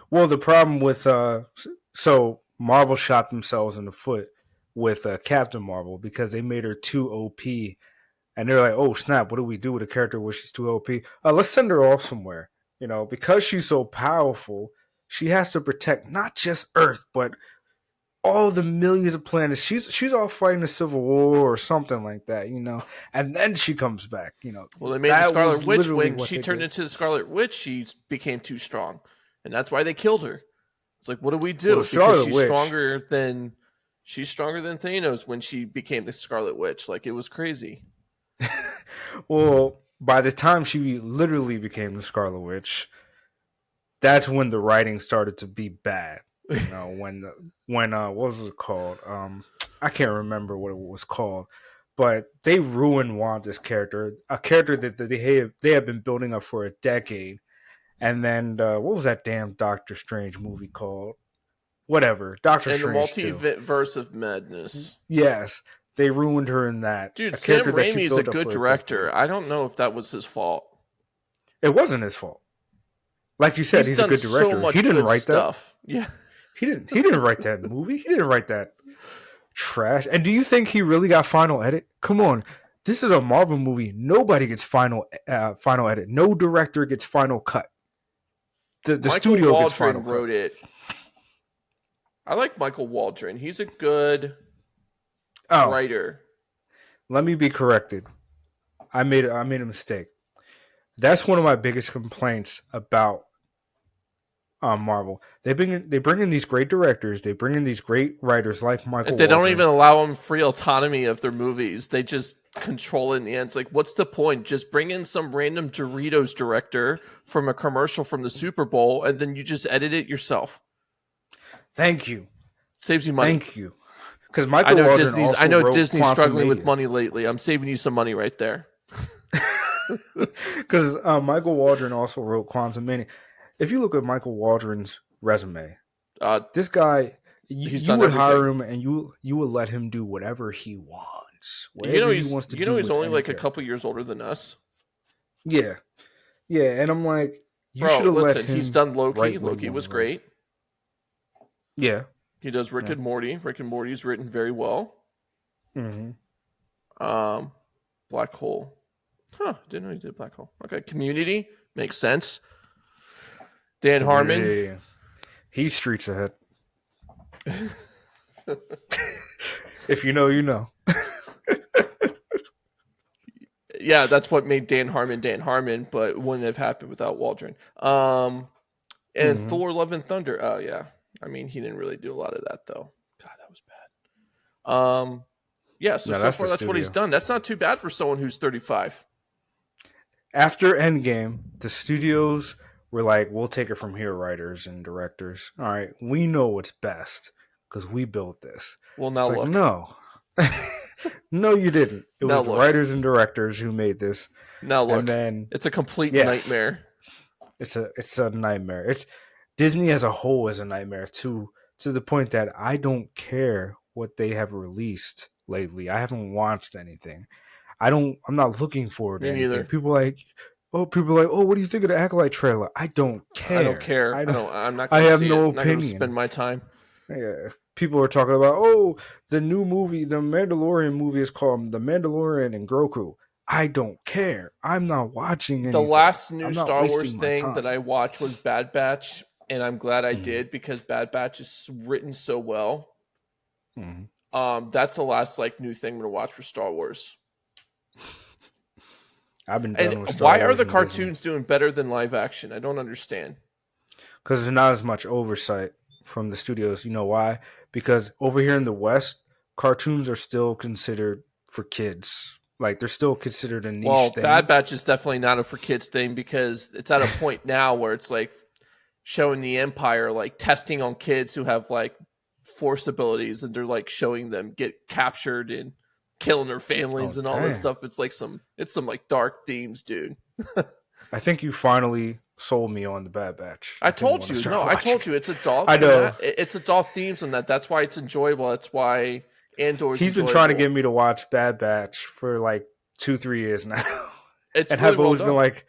Well, the problem with so Marvel shot themselves in the foot with Captain Marvel because they made her too OP, and they're like, "Oh snap! What do we do with a character where she's too OP? Let's send her off somewhere." Because she's so powerful, she has to protect not just Earth but all the millions of planets. She's off fighting a civil war or something like that. And then she comes back. Well, they made the That Scarlet was Witch literally when what she they turned did. into the Scarlet Witch. She became too strong, and that's why they killed her. It's like, what do we Well, the do? Because Scarlet Witch. she's stronger than Thanos when she became the Scarlet Witch. Like it was crazy. Well, by the time she literally became the Scarlet Witch, that's when the writing started to be bad. When what was it called? I can't remember what it was called, but they ruined Wanda's character, a character that they have been building up for a decade. And then what was that damn Doctor Strange movie called? Whatever, Doctor And the Strange 2. multiverse of madness. Yes, they ruined her in that. Dude, A Sam character that you Raimi is a built up good for a decade. director. I don't know if that was his fault. It wasn't his fault. Like you said, He's he's a done good so director. He much didn't good write that. stuff. Yeah. He didn't write that movie. He didn't write that trash. And do you think he really got final edit? Come on. This is a Marvel movie. Nobody gets final edit. No director gets final cut. The Michael studio gets final Waldron cut. wrote it. I like Michael Waldron. He's a good Oh, writer. let me be corrected. I made a mistake. That's one of my biggest complaints about Marvel. They bring in these great directors. They bring in these great writers like And Michael they don't Waldron. even allow them free autonomy of their movies. They just control it in the end. It's like, what's the point? Just bring in some random Doritos director from a commercial from the Super Bowl, and then you just edit it yourself. Thank you, Saves you money. thank you. Because Michael Waldron I also know wrote Disney's struggling with Quantumania. money lately. I'm saving you some money right there. Because Michael Waldron also wrote Quantumania. If you look at Michael Waldron's resume, Uh, this guy, he's you done would everything. hire him and you would let him do whatever he wants, whatever he wants to do He's with only any like a character. couple years older than us. Yeah, yeah, and I'm like, you should Bro, have let listen, he's him done Loki. write what he Loki wanted was to write. great. Yeah, He does Rick yeah. and Morty. Rick and Morty's written very well. Mm-hmm. Um, Black Hole. Huh, didn't know he did Black Hole. Okay, Community makes sense. Dan Harmon. Community. He's streets ahead. If you know, you know. Yeah, that's what made Dan Harmon, but it wouldn't have happened without Waldron. And Mm-hmm. Thor: Love and Thunder. Oh yeah, I mean he didn't really do a lot of that though. God, that was bad. Yeah. So No, so that's far the that's what he's studio. done. That's not too bad for someone who's 35. After Endgame, the studios were like, "We'll take it from here, writers and directors. All right, we know what's best because we built this." Well, It's now like, look. no, no, you didn't. It Now was the look. writers and directors who made this, Now and look. then It's a complete yes, nightmare. it's a nightmare. It's Disney as a whole is a nightmare to the point that I don't care what they have released lately. I haven't watched anything. I'm not looking forward to Me anything. neither. People are like, oh, what do you think of the Acolyte trailer? I don't I don't care. care. I don't. I'm not I going to have see it. no I'm not going to spend opinion. my time. Yeah. People are talking about, oh, the new movie, the Mandalorian movie is called The Mandalorian and Grogu. I don't care. I'm not watching The anything. last new I'm not Star Wars wasting my thing that time. I watched was Bad Batch, and I'm glad I Mm-hmm. did because Bad Batch is written so well. Mm-hmm. That's the last like new thing I'm gonna watch for Star Wars. I've been And done with Star why are Wars the and Disney cartoons doing better than live action? I don't understand. because there's not as much oversight from the studios. You know why? Because over here in the West, cartoons are still considered for kids. Like they're still considered a niche Well, Bad thing. Batch is definitely not a for kids thing because it's at a point now where it's like showing the Empire like testing on kids who have like force abilities, and they're like showing them get captured and killing their families Oh and all this damn! stuff. It's some like dark themes, dude. I think you finally sold me on the Bad Batch. I I think I told want to you, start no, I watching told it. you, it's adult I know it's adult themes on that. That's why it's enjoyable. That's why Andor is he's been trying to enjoyable. get me to watch Bad Batch for like 2-3 years now, It's and really I've well always been done. like,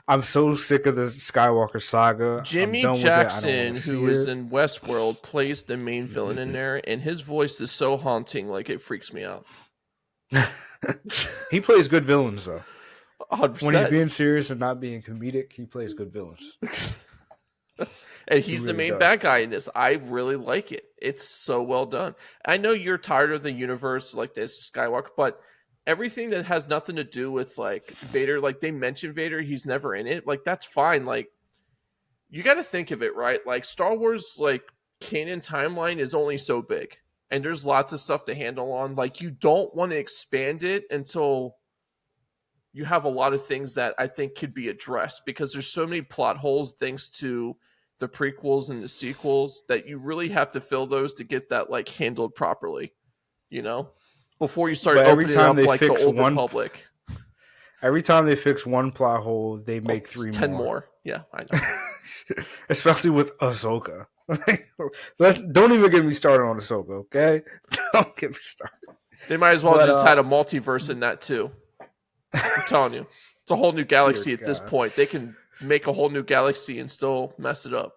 I'm so sick of the Skywalker saga. I'm Jimmy done with it. I don't want Jackson, to see who is it. in Westworld, plays the main villain in there, and his voice is so haunting, like it freaks me out. He plays good villains though. When he's 100%. being serious and not being comedic, he plays good villains. And He he's the really main does. bad guy in this. I really like it. It's so well done. I know you're tired of the universe like this Skywalker, but everything that has nothing to do with like Vader, like they mention Vader, he's never in it. Like that's fine. Like you got to think of it, right? Like Star Wars, like canon timeline is only so big, and there's lots of stuff to handle on. Like you don't want to expand it until you have a lot of things that I think could be addressed because there's so many plot holes thanks to the prequels and the sequels that you really have to fill those to get that like handled properly, you know, before you start But opening up like the old Republic. every time they fix one plot hole, they Oh, make it's three 10 more. more. Yeah, I know. Especially with Ahsoka. Don't even get me started on Ahsoka, okay? Don't get me started. They might as well But just had a multiverse in that too. I'm telling you, it's a whole new dear galaxy at this God. point. They can make a whole new galaxy and still mess it up.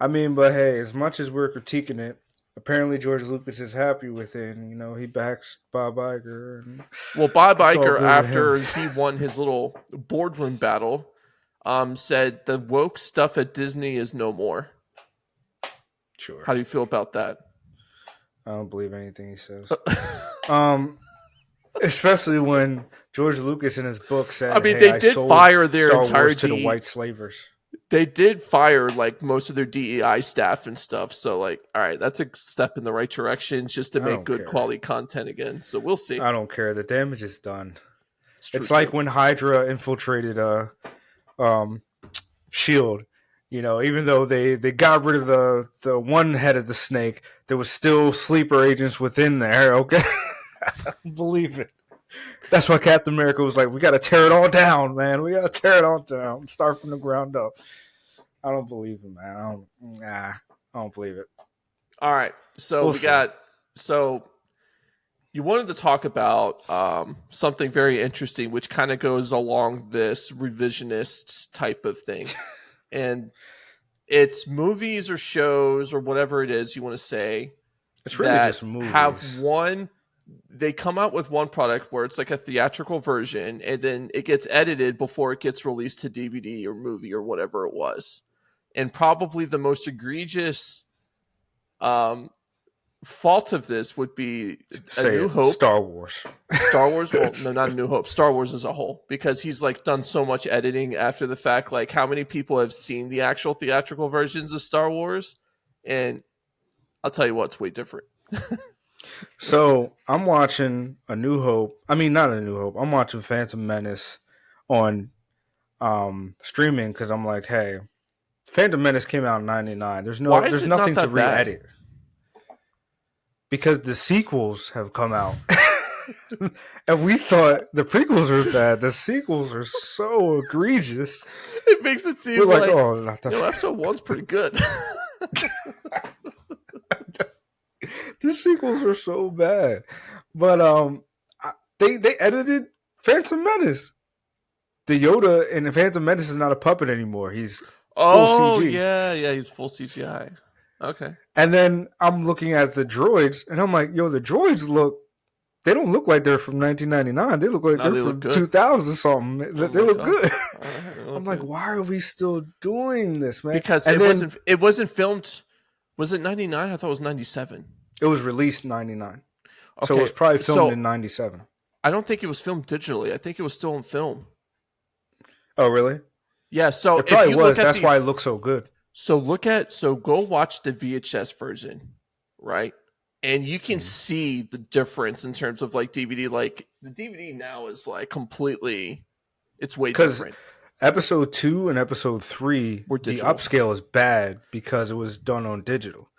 I mean, but hey, as much as we're critiquing it, apparently George Lucas is happy with it, and he backs Bob Iger, and Well, Bob it's all Iger, good with him. after he won his little boardroom battle, said the woke stuff at Disney is no more. Sure, How do you feel about that? I don't believe anything he says. Um, Especially when George Lucas in his book I said, mean, "Hey, they I did sold fire their Star entire Wars to the D. white slavers." They did fire like most of their DEI staff and stuff. So like, all right, that's a step in the right direction just to I make don't good care. quality content again. So we'll see. I don't care. The damage is done. It's true It's like too. when Hydra infiltrated um Shield. You know, even though they got rid of the one head of the snake, there was still sleeper agents within there. Okay, believe it. That's why Captain America was like, "We got to tear it all down, man. We got to tear it all down, start from the ground up." I don't believe it, man. I don't believe it. All right. So We'll we see. got so you wanted to talk about something very interesting, which kind of goes along this revisionist type of thing, and it's movies or shows or whatever it is you want to say It's really that just have movies. one. They come out with one product where it's like a theatrical version, and then it gets edited before it gets released to DVD or movie or whatever it was. And probably the most egregious um, fault of this would be A Say New it. Hope, Star Wars. Star Wars. Well, no, not A New Hope. Star Wars as a whole, because he's like done so much editing after the fact. Like, how many people have seen the actual theatrical versions of Star Wars? And I'll tell you what, it's way different. So I'm watching A New Hope. I mean, not A New Hope. I'm watching Phantom Menace on streaming because I'm like, hey, Phantom Menace came out in '99. Why is There's it not nothing to that bad? re-edit because the sequels have come out, and we thought the prequels were bad. The sequels are so egregious. It makes it We're seem like, like, oh, not that. episode one's pretty good. The sequels are so bad, but they edited Phantom Menace. The Yoda in Phantom Menace is not a puppet anymore. He's full Oh CG. yeah, yeah, he's full CGI. Okay, And then I'm looking at the droids, and I'm like, yo, the droids look. They don't look like they're from 1999. They look like now they're they look from good. 2000 something. Oh They my look god, good. all right, they I'm look like, good why are we still doing this, man? because And then it wasn't filmed. Was it 99? I thought it was 97. it was released in '99, so it Okay, was probably filmed so in '97. I don't think it was filmed digitally. I think it was still in film. Oh, really? Yeah. So It if probably you look was. at That's the why it looks so good. so go watch the VHS version, right? And you can Mm. see the difference in terms of like DVD. Like the DVD now is like completely, it's way Because different. episode 2 and episode 3, We're the digital. upscale is bad because it was done on digital.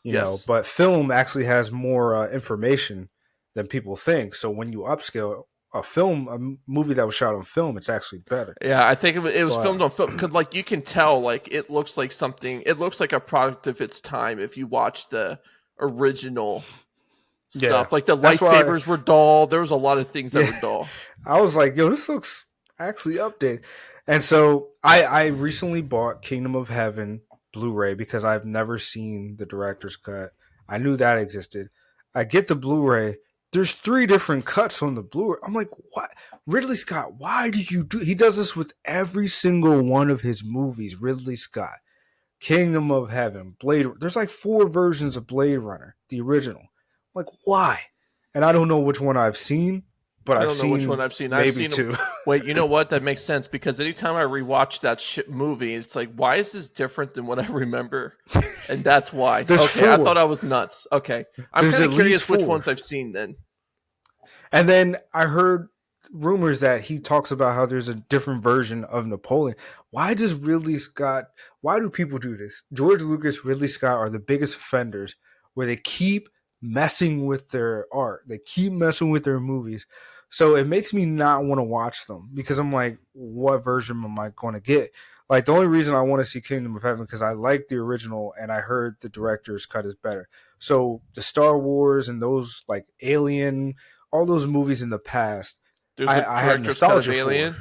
Yes. But film actually has more information than people think. So when you upscale a movie that was shot on film, it's actually better. Yeah, I think it was But filmed on film because, like, you can tell, like, it looks like something. It looks like a product of its time if you watch the original yeah, stuff. Like the that's why. lightsabers were dull. There was a lot of things that Yeah, were dull. I was like, yo, this looks actually updated. And so I recently bought Kingdom of Heaven Blu-ray because I've never seen the director's cut. I knew that existed. I get the Blu-ray. There's 3 different cuts on the Blu-ray. I'm like, what? Ridley Scott, why did you do? He does this with every single one of his movies. Ridley Scott, Kingdom of Heaven, Blade. There's like 4 versions of Blade Runner, the original. I'm like, why? And I don't know which one I've seen, but I I've don't know which one seen I've seen. I've maybe seen them. 2. Wait, you know what? That makes sense because anytime I rewatch that shit movie, it's like, why is this different than what I remember? And that's why. There's Okay, I thought four. I was nuts. Okay, I'm There's kind at of least curious which four. ones I've seen then. And then I heard rumors that he talks about how there's a different version of Napoleon. Why does Ridley Scott? Why do people do this? George Lucas, Ridley Scott are the biggest offenders, where they keep messing with their art. They keep messing with their movies. So it makes me not want to watch them because I'm like, what version am I going to get? Like the only reason I want to see Kingdom of Heaven because I like the original and I heard the director's cut is better. So the Star Wars and those like Alien, all those movies in the past, There's a I have director's cut of nostalgia for. Alien.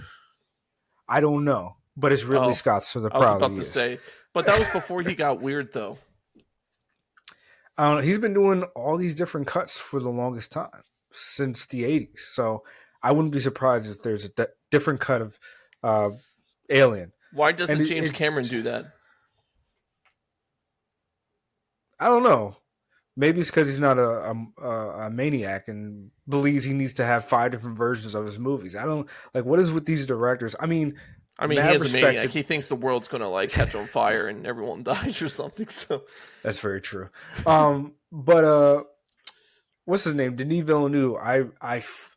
I don't know, but it's Ridley Oh, Scott, so there I was probably about to is. say, but that was before he got weird, though. I don't know. He's been doing all these different cuts for the longest time since the '80s, so I wouldn't be surprised if there's a different cut of uh, Alien. Why And doesn't James Cameron do that? I don't know. Maybe it's because he's not a maniac and believes he needs to have 5 different versions of his movies. I don't like what is with these directors. I mean, I mean, he Mad is a respect maniac. to. He thinks the world's gonna like catch on fire and everyone dies or something. So That's very true. But what's his name? Denis Villeneuve.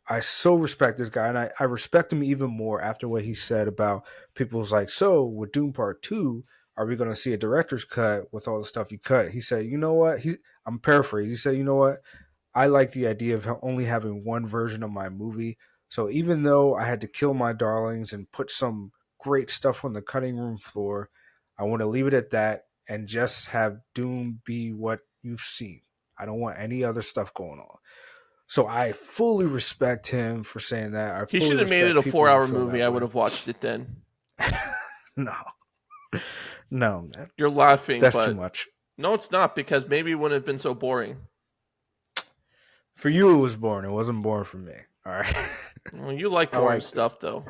I so respect this guy, and I respect him even more after what he said about people's like. So with Doom Part Two, are we going to see a director's cut with all the stuff he cut? He said, you know what? I'm paraphrasing. He said, you know what? I like the idea of only having one version of my movie. So even though I had to kill my darlings and put some great stuff on the cutting room floor, I want to leave it at that and just have Doom be what you've seen. I don't want any other stuff going on. So I fully respect him for saying that. I he fully should have made it respect a people who 4 hour feel movie. that I would way. have watched it then. No, no, man. You're laughing, That's too but much. no, it's not because maybe it wouldn't have been so boring. For you, it was boring. It wasn't boring for me. All right. Well, you like I boring liked it. stuff though.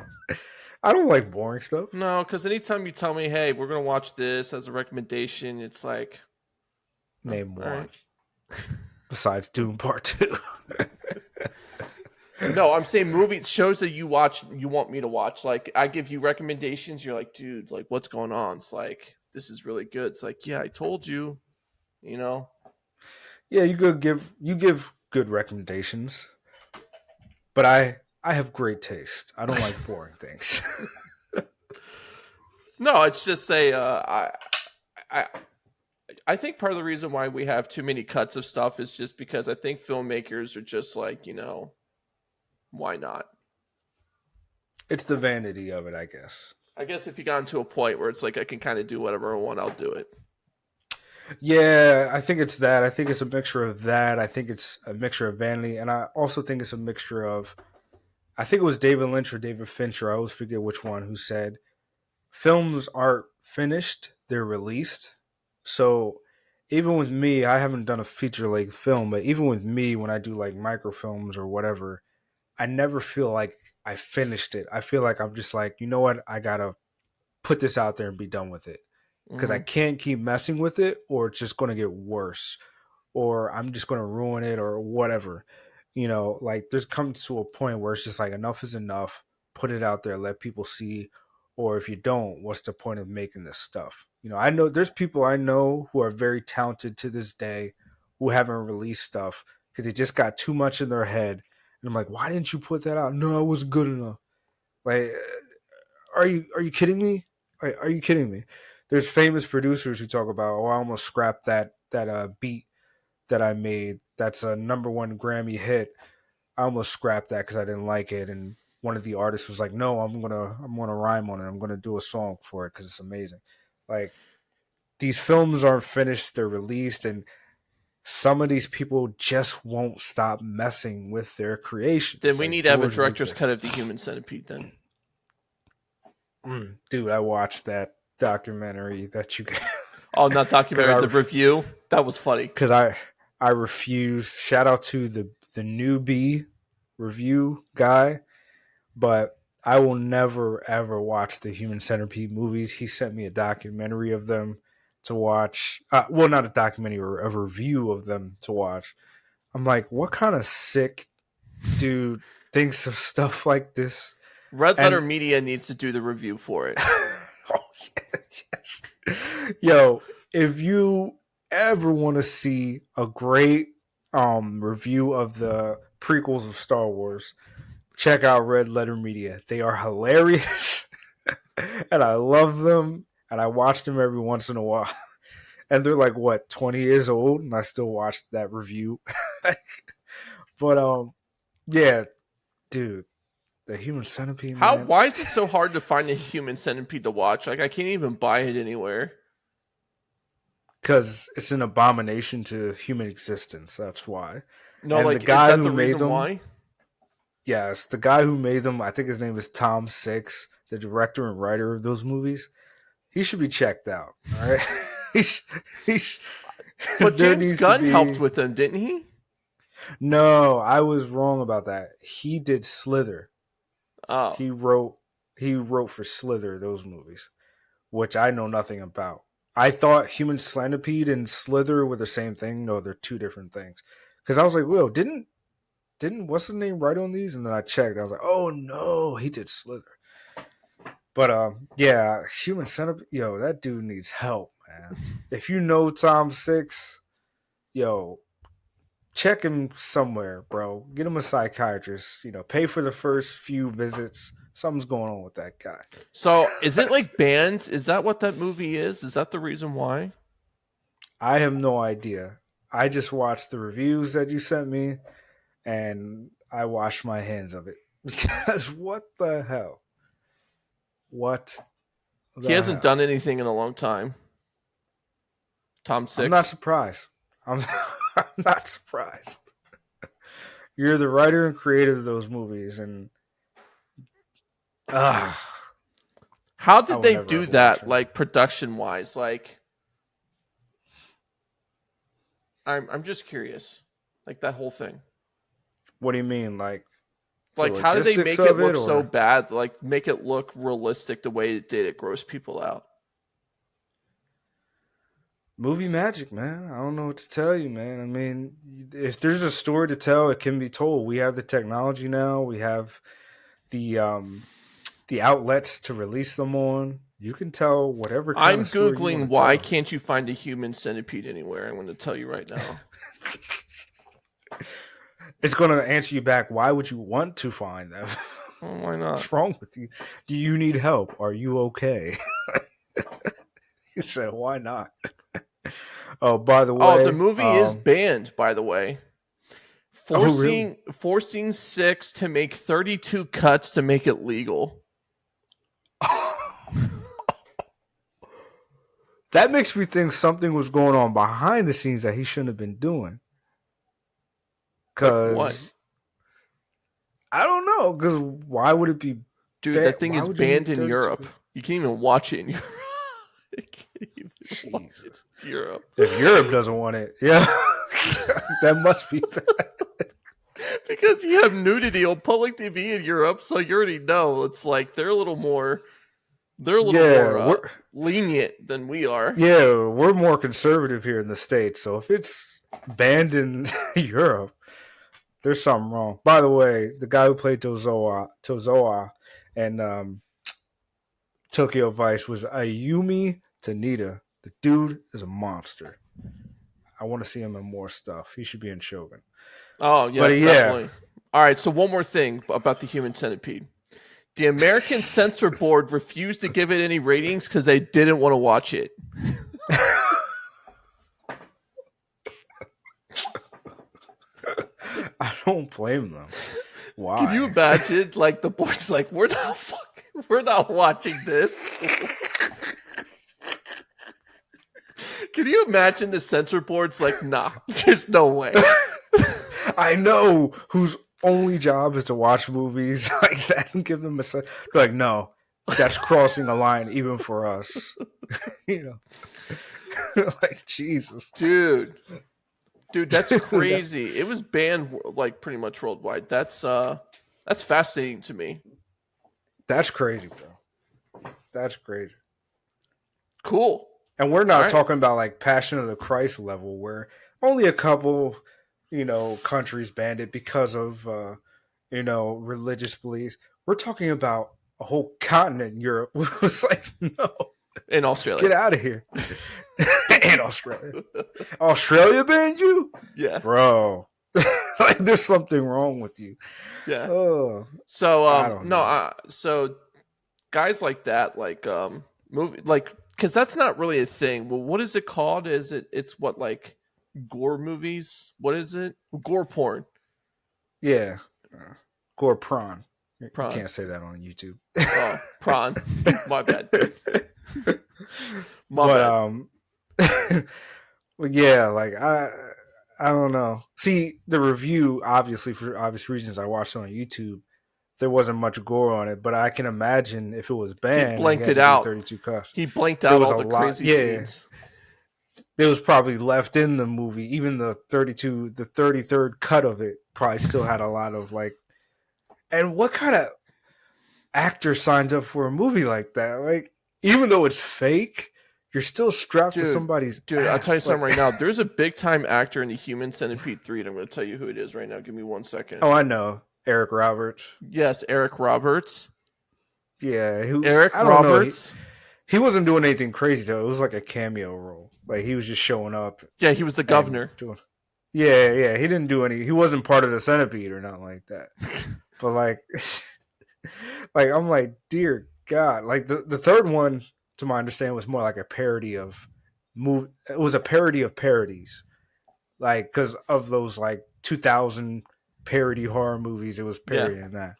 I don't like boring stuff. No, because anytime you tell me, "Hey, we're gonna watch this" as a recommendation, it's like, oh, Name all one right. besides Doom Part Two. No, I'm saying movies, shows that you watch, you want me to watch. Like, I give you recommendations. You're like, dude, like, what's going on? It's like, this is really good. It's like, yeah, I told you, you know? Yeah, you give good recommendations, but I have great taste. I don't like boring things. No, it's just I, I think part of the reason why we have too many cuts of stuff is just because I think filmmakers are just like, why not? It's the vanity of it, I guess. I guess if you got into a point where it's like I can kind of do whatever I want, I'll do it. Yeah, I think it's that. I think it's a mixture of that. I think it's a mixture of vanity, and I also think it's a mixture of. I think it was David Lynch or David Fincher. I always forget which one who said films aren't finished; they're released. So even with me, I haven't done a feature length film, but even with me, when I do like microfilms or whatever, I never feel like I finished it. I feel like I'm just like, you know what? I gotta put this out there and be done with it because I Hmm. can't keep messing with it, or it's just gonna get worse, or I'm just gonna ruin it, or whatever. Like there's come to a point where it's just like enough is enough. Put it out there, let people see. Or if you don't, what's the point of making this stuff? I know there's people I know who are very talented to this day who haven't released stuff because they just got too much in their head. And I'm like, why didn't you put that out? No, it wasn't good enough. Like, are you kidding me? Are you kidding me? There's famous producers who talk about, oh, I almost scrapped that beat that I made. That's a number one Grammy hit. I almost scrapped that because I didn't like it. And one of the artists was like, no, I'm gonna rhyme on it. I'm gonna do a song for it because it's amazing. Like these films aren't finished; they're released, and some of these people just won't stop messing with their Then creations, we like need to have a George director's Lucas. cut of the Human Centipede. Then Dude, I watched that documentary that you oh, not because documentary, I the review that was funny. because I refuse. Shout out to the newbie review guy, but I will never ever watch the Human Centipede movies. He sent me a documentary of them to watch. Well, not a documentary, or a review of them to watch. I'm like, what kind of sick dude thinks of stuff like this? Red Letter And Media needs to do the review for it. oh, yes. Yo, if you ever want to see a great review of the prequels of Star Wars, check out Red Letter Media. They are hilarious and I love them and I watch them every once in a while. And they're like what, 20 years old and I still watch that review. But yeah, dude, the Human Centipede, How? man. Why is it so hard to find a Human Centipede to watch? Like I can't even buy it anywhere. Cuz it's an abomination to human existence, that's why. No, And the like is guy that who the made reason them, why? yes, the guy who made them, I think his name is Tom Six, the director and writer of those movies. He should be checked out. All right, he, he, But there James needs to Gunn helped be. with them, didn't he? No, I was wrong about that. He did Slither. Oh, He wrote. He wrote for Slither those movies, which I know nothing about. I thought Human Centipede and Slither were the same thing. No, they're two different things. Because I was like, "Whoa, didn't what's the name write on these?" And then I checked. I was like, "Oh no, he did Slither." But yeah, human centipede. Yo, that dude needs help, man. If you know Tom Six, yo, check him somewhere, bro. Get him a psychiatrist. Pay for the first few visits. Something's going on with that guy. So is it like bands? Is that what that movie is? Is that the reason why? I have no idea. I just watched the reviews that you sent me, and I washed my hands of it because what the hell? What He the hasn't hell? done anything in a long time. Tom I'm not Six. surprised. I'm, I'm not surprised. You're the writer and creator of those movies, and uh, How I did will they never do ever watch that? them. Like production wise, like I'm just curious. Like that whole thing. What do you mean, like the Like how did they logistics make it of it, look so or bad? Like make it look realistic the way it did. It grossed people out. movie magic, man? I don't know what to tell you, man. I mean, if there's a story to tell, it can be told. We have the technology now. We have the the outlets to release them on. You can tell whatever kind I'm of story you want googling to why tell. can't you find a human centipede anywhere? I'm going to tell you right now. It's going to answer you back. Why would you want to find them? Oh, why not? What's wrong with you? Do you need help? Are you okay? You said, why not? Oh, by the Oh, the way, movie is banned, by the way. oh really? Forcing Six to make 32 cuts to make it legal. That makes me think something was going on behind the scenes that he shouldn't have been doing. Like what? Cause I don't know. Cause why would it be Dude, bad? that thing Why is would you banned need in 32? Europe. You can't even watch it in Europe. You can't even watch it Jesus. in Europe. If Europe doesn't want it, yeah, that must be bad. Because you have nudity on public TV in Europe, so you already know it's like they're a little Yeah, more we're lenient than we are. yeah we're more conservative here in the States. So if it's banned in Europe, there's something wrong. By the way, the guy who played Tozoa, and Tokyo Vice was Ayumi Tanita. The dude is a monster. I want to see him in more stuff. He should be in Shogun. Oh, But yes, yeah, definitely. All right, so one more thing about the human centipede. The American Censor Board refused to give it any ratings because they didn't want to watch it. I don't blame them. Can you Why? imagine? Like the board's like, we're not watching this. Can you imagine the censor board's like, nah, there's no way. I know whose only job is to watch movies like that and give them a like, no, that's crossing a line even for us. you like Jesus. Dude, that's That- crazy. It was banned like pretty much worldwide. That's fascinating to me. that's crazy, bro. That's crazy. Cool. And we're All not right. talking about like Passion of the Christ level where only a couple, countries banned it because of religious beliefs. We're talking about a whole continent in Europe. It was like, no, In get Australia. out of here. And Australia. Australia banned you? Yeah. Bro. Like there's something wrong with you. Yeah. Oh, So I don't no, know. so guys like that, like movie, like, because that's not really a thing. Well, what is it called? It's what, like, gore movies? What is it? Gore porn. Yeah. Gore prawn. You Prawn. can't say that on YouTube. Oh, prawn. My bad. My but bad. but yeah, like I don't know. See, the review, obviously for obvious reasons, I watched it on YouTube. There wasn't much gore on it, but I can imagine if it was He banned and he blanked had it to do out. 32 cuts, He blanked there out was all a the lot. crazy Yeah, scenes. there was probably left in the movie. Even the 32, the 33rd cut of it probably still had a lot of like. And what kind of actor signs up for a movie like that? Like, even though it's fake, you're still strapped to Dude, somebody's I'll tell ass. you something Like, right now. There's a big time actor in the Human Centipede 3, and I'm going to tell you who it is right now. Give me 1 second. oh, I know, Eric Roberts. Yes, Eric Roberts. Yeah, who Eric I don't know. Roberts. He wasn't doing anything crazy though. It was like a cameo role. Like he was just showing up Yeah, he was the and governor. doing. Yeah, yeah. He didn't do any. He wasn't part of the centipede or nothing like that. But like, like I'm like, dear God. Like the third one, to my understanding, was more like a parody of move. It was a parody of parodies, like because of those like 2000 parody horror movies. It was Yeah. parodying that.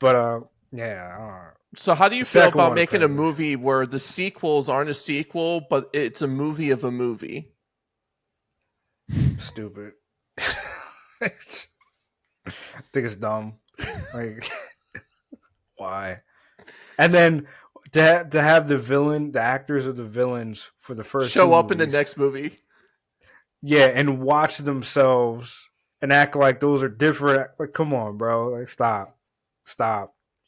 But yeah. I don't know. So how do you The feel second about one making a apparently movie where the sequels aren't a sequel, but it's a movie of a movie? stupid. I think it's dumb. Like why? And then to have the actors of the villains for the first two Show up in the movies, next movie. yeah, and watch themselves and act like those are different. Like, come on, bro. Like, stop.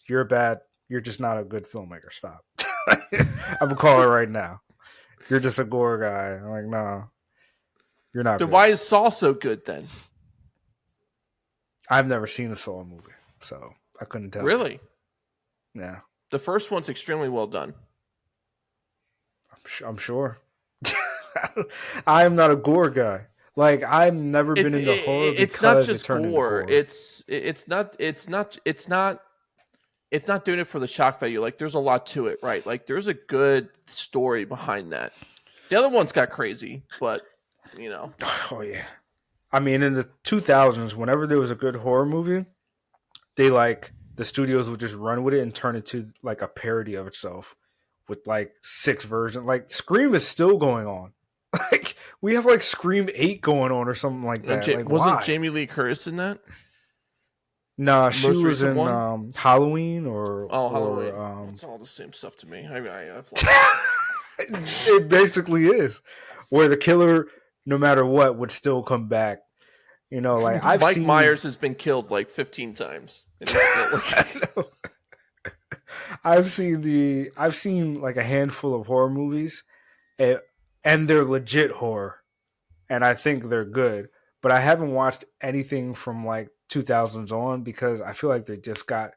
You're bad. You're just not a good filmmaker. Stop. I'm gonna call it right now. You're just a gore guy. I'm like, no, you're not Then good. why is Saw so good then? I've never seen a Saw movie, so I couldn't tell you. Really? Yeah, The first one's extremely well done. I'm sure. I am not a gore guy. Like I've never been into horror It's not because it just turned into gore. gore. It's not doing it for the shock value. Like there's a lot to it, right? Like there's a good story behind that. The other ones got crazy, but you know. Oh yeah. I mean, in the 2000s, whenever there was a good horror movie, they like the studios would just run with it and turn it to like a parody of itself with like 6 versions. Like Scream is still going on. Like we have like Scream 8 going on or something like that. Like Wasn't why? Jamie Lee Curtis in that? Nah, The she most was recent in one? Halloween or Oh, or Halloween. It's all the same stuff to me. I've lost. it basically is where the killer, no matter what, would still come back. You know, like I've Mike seen Myers has been killed like 15 times, and he's still like. I've seen like a handful of horror movies, eh, and they're legit horror, and I think they're good. But I haven't watched anything from like 2000s on because I feel like they just got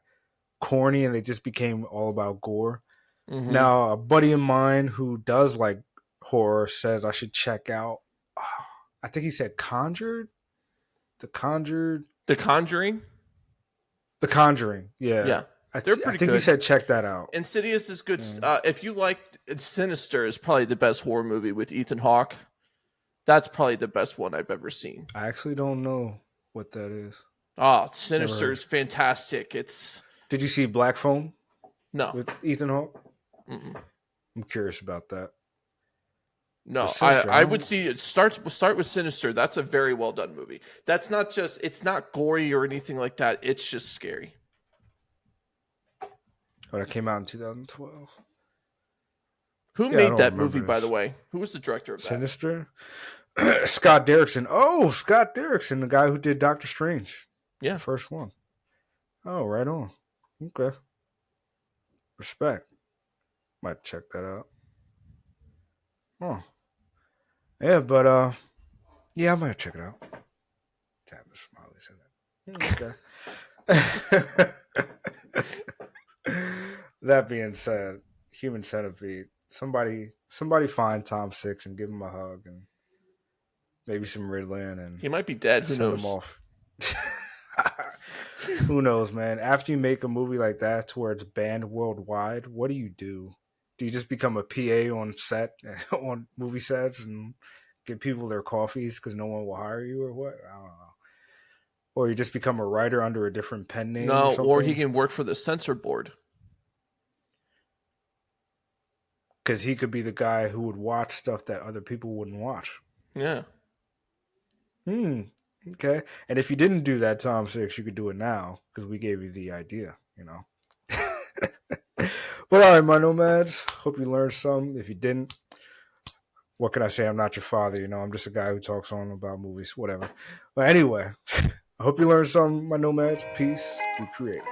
corny and they just became all about gore. Mm-hmm. Now, a buddy of mine who does like horror says I should check out. I think he said Conjured, the Conjured, The Conjuring. the Conjuring. Yeah, Yeah, they're I pretty think he good. said check that out. Insidious is good. Yeah. If you like Sinister, is probably the best horror movie with Ethan Hawke. That's probably the best one I've ever seen. I actually don't know what that is. Ah, Never Sinister heard. is fantastic. It's Did you see Black Phone no, with Ethan Hawke? mm-mm. I'm curious about that. But No. Sinister, I I would don't. see it start with Sinister. That's a very well done movie. That's not just it's not gory or anything like that. It's just scary. Oh, that came out in 2012. Who Yeah, I made don't that movie, remember by the this. way? Who was the director of that? Sinister. Scott Derrickson. Oh, Scott Derrickson, the guy who did Doctor Strange, the Yeah. first one. Oh, right on. Okay, respect. Might check that out. Oh, yeah, but yeah, I might check it out. Tap the smileys in it. Okay. That being said, Human Centipede. Somebody find Tom Six and give him a hug and maybe some Ritalin and He might be dead. Who send him knows? off. Who knows, man? After you make a movie like that to where it's banned worldwide, what do you do? Do you just become a PA on set, on movie sets, and give people their coffees because no one will hire you, or what? I don't know. Or you just become a writer under a different pen name or No, or he something can work for the censor board. because he could be the guy who would watch stuff that other people wouldn't watch. Yeah. Hmm. Okay. And if you didn't do that, Tom Six, you could do it now because we gave you the idea, you know. But all right, my nomads. Hope you learned some. If you didn't, what can I say? I'm not your father, you know. I'm just a guy who talks on about movies, whatever. But anyway, I hope you learned some, my nomads. Peace. Be creative.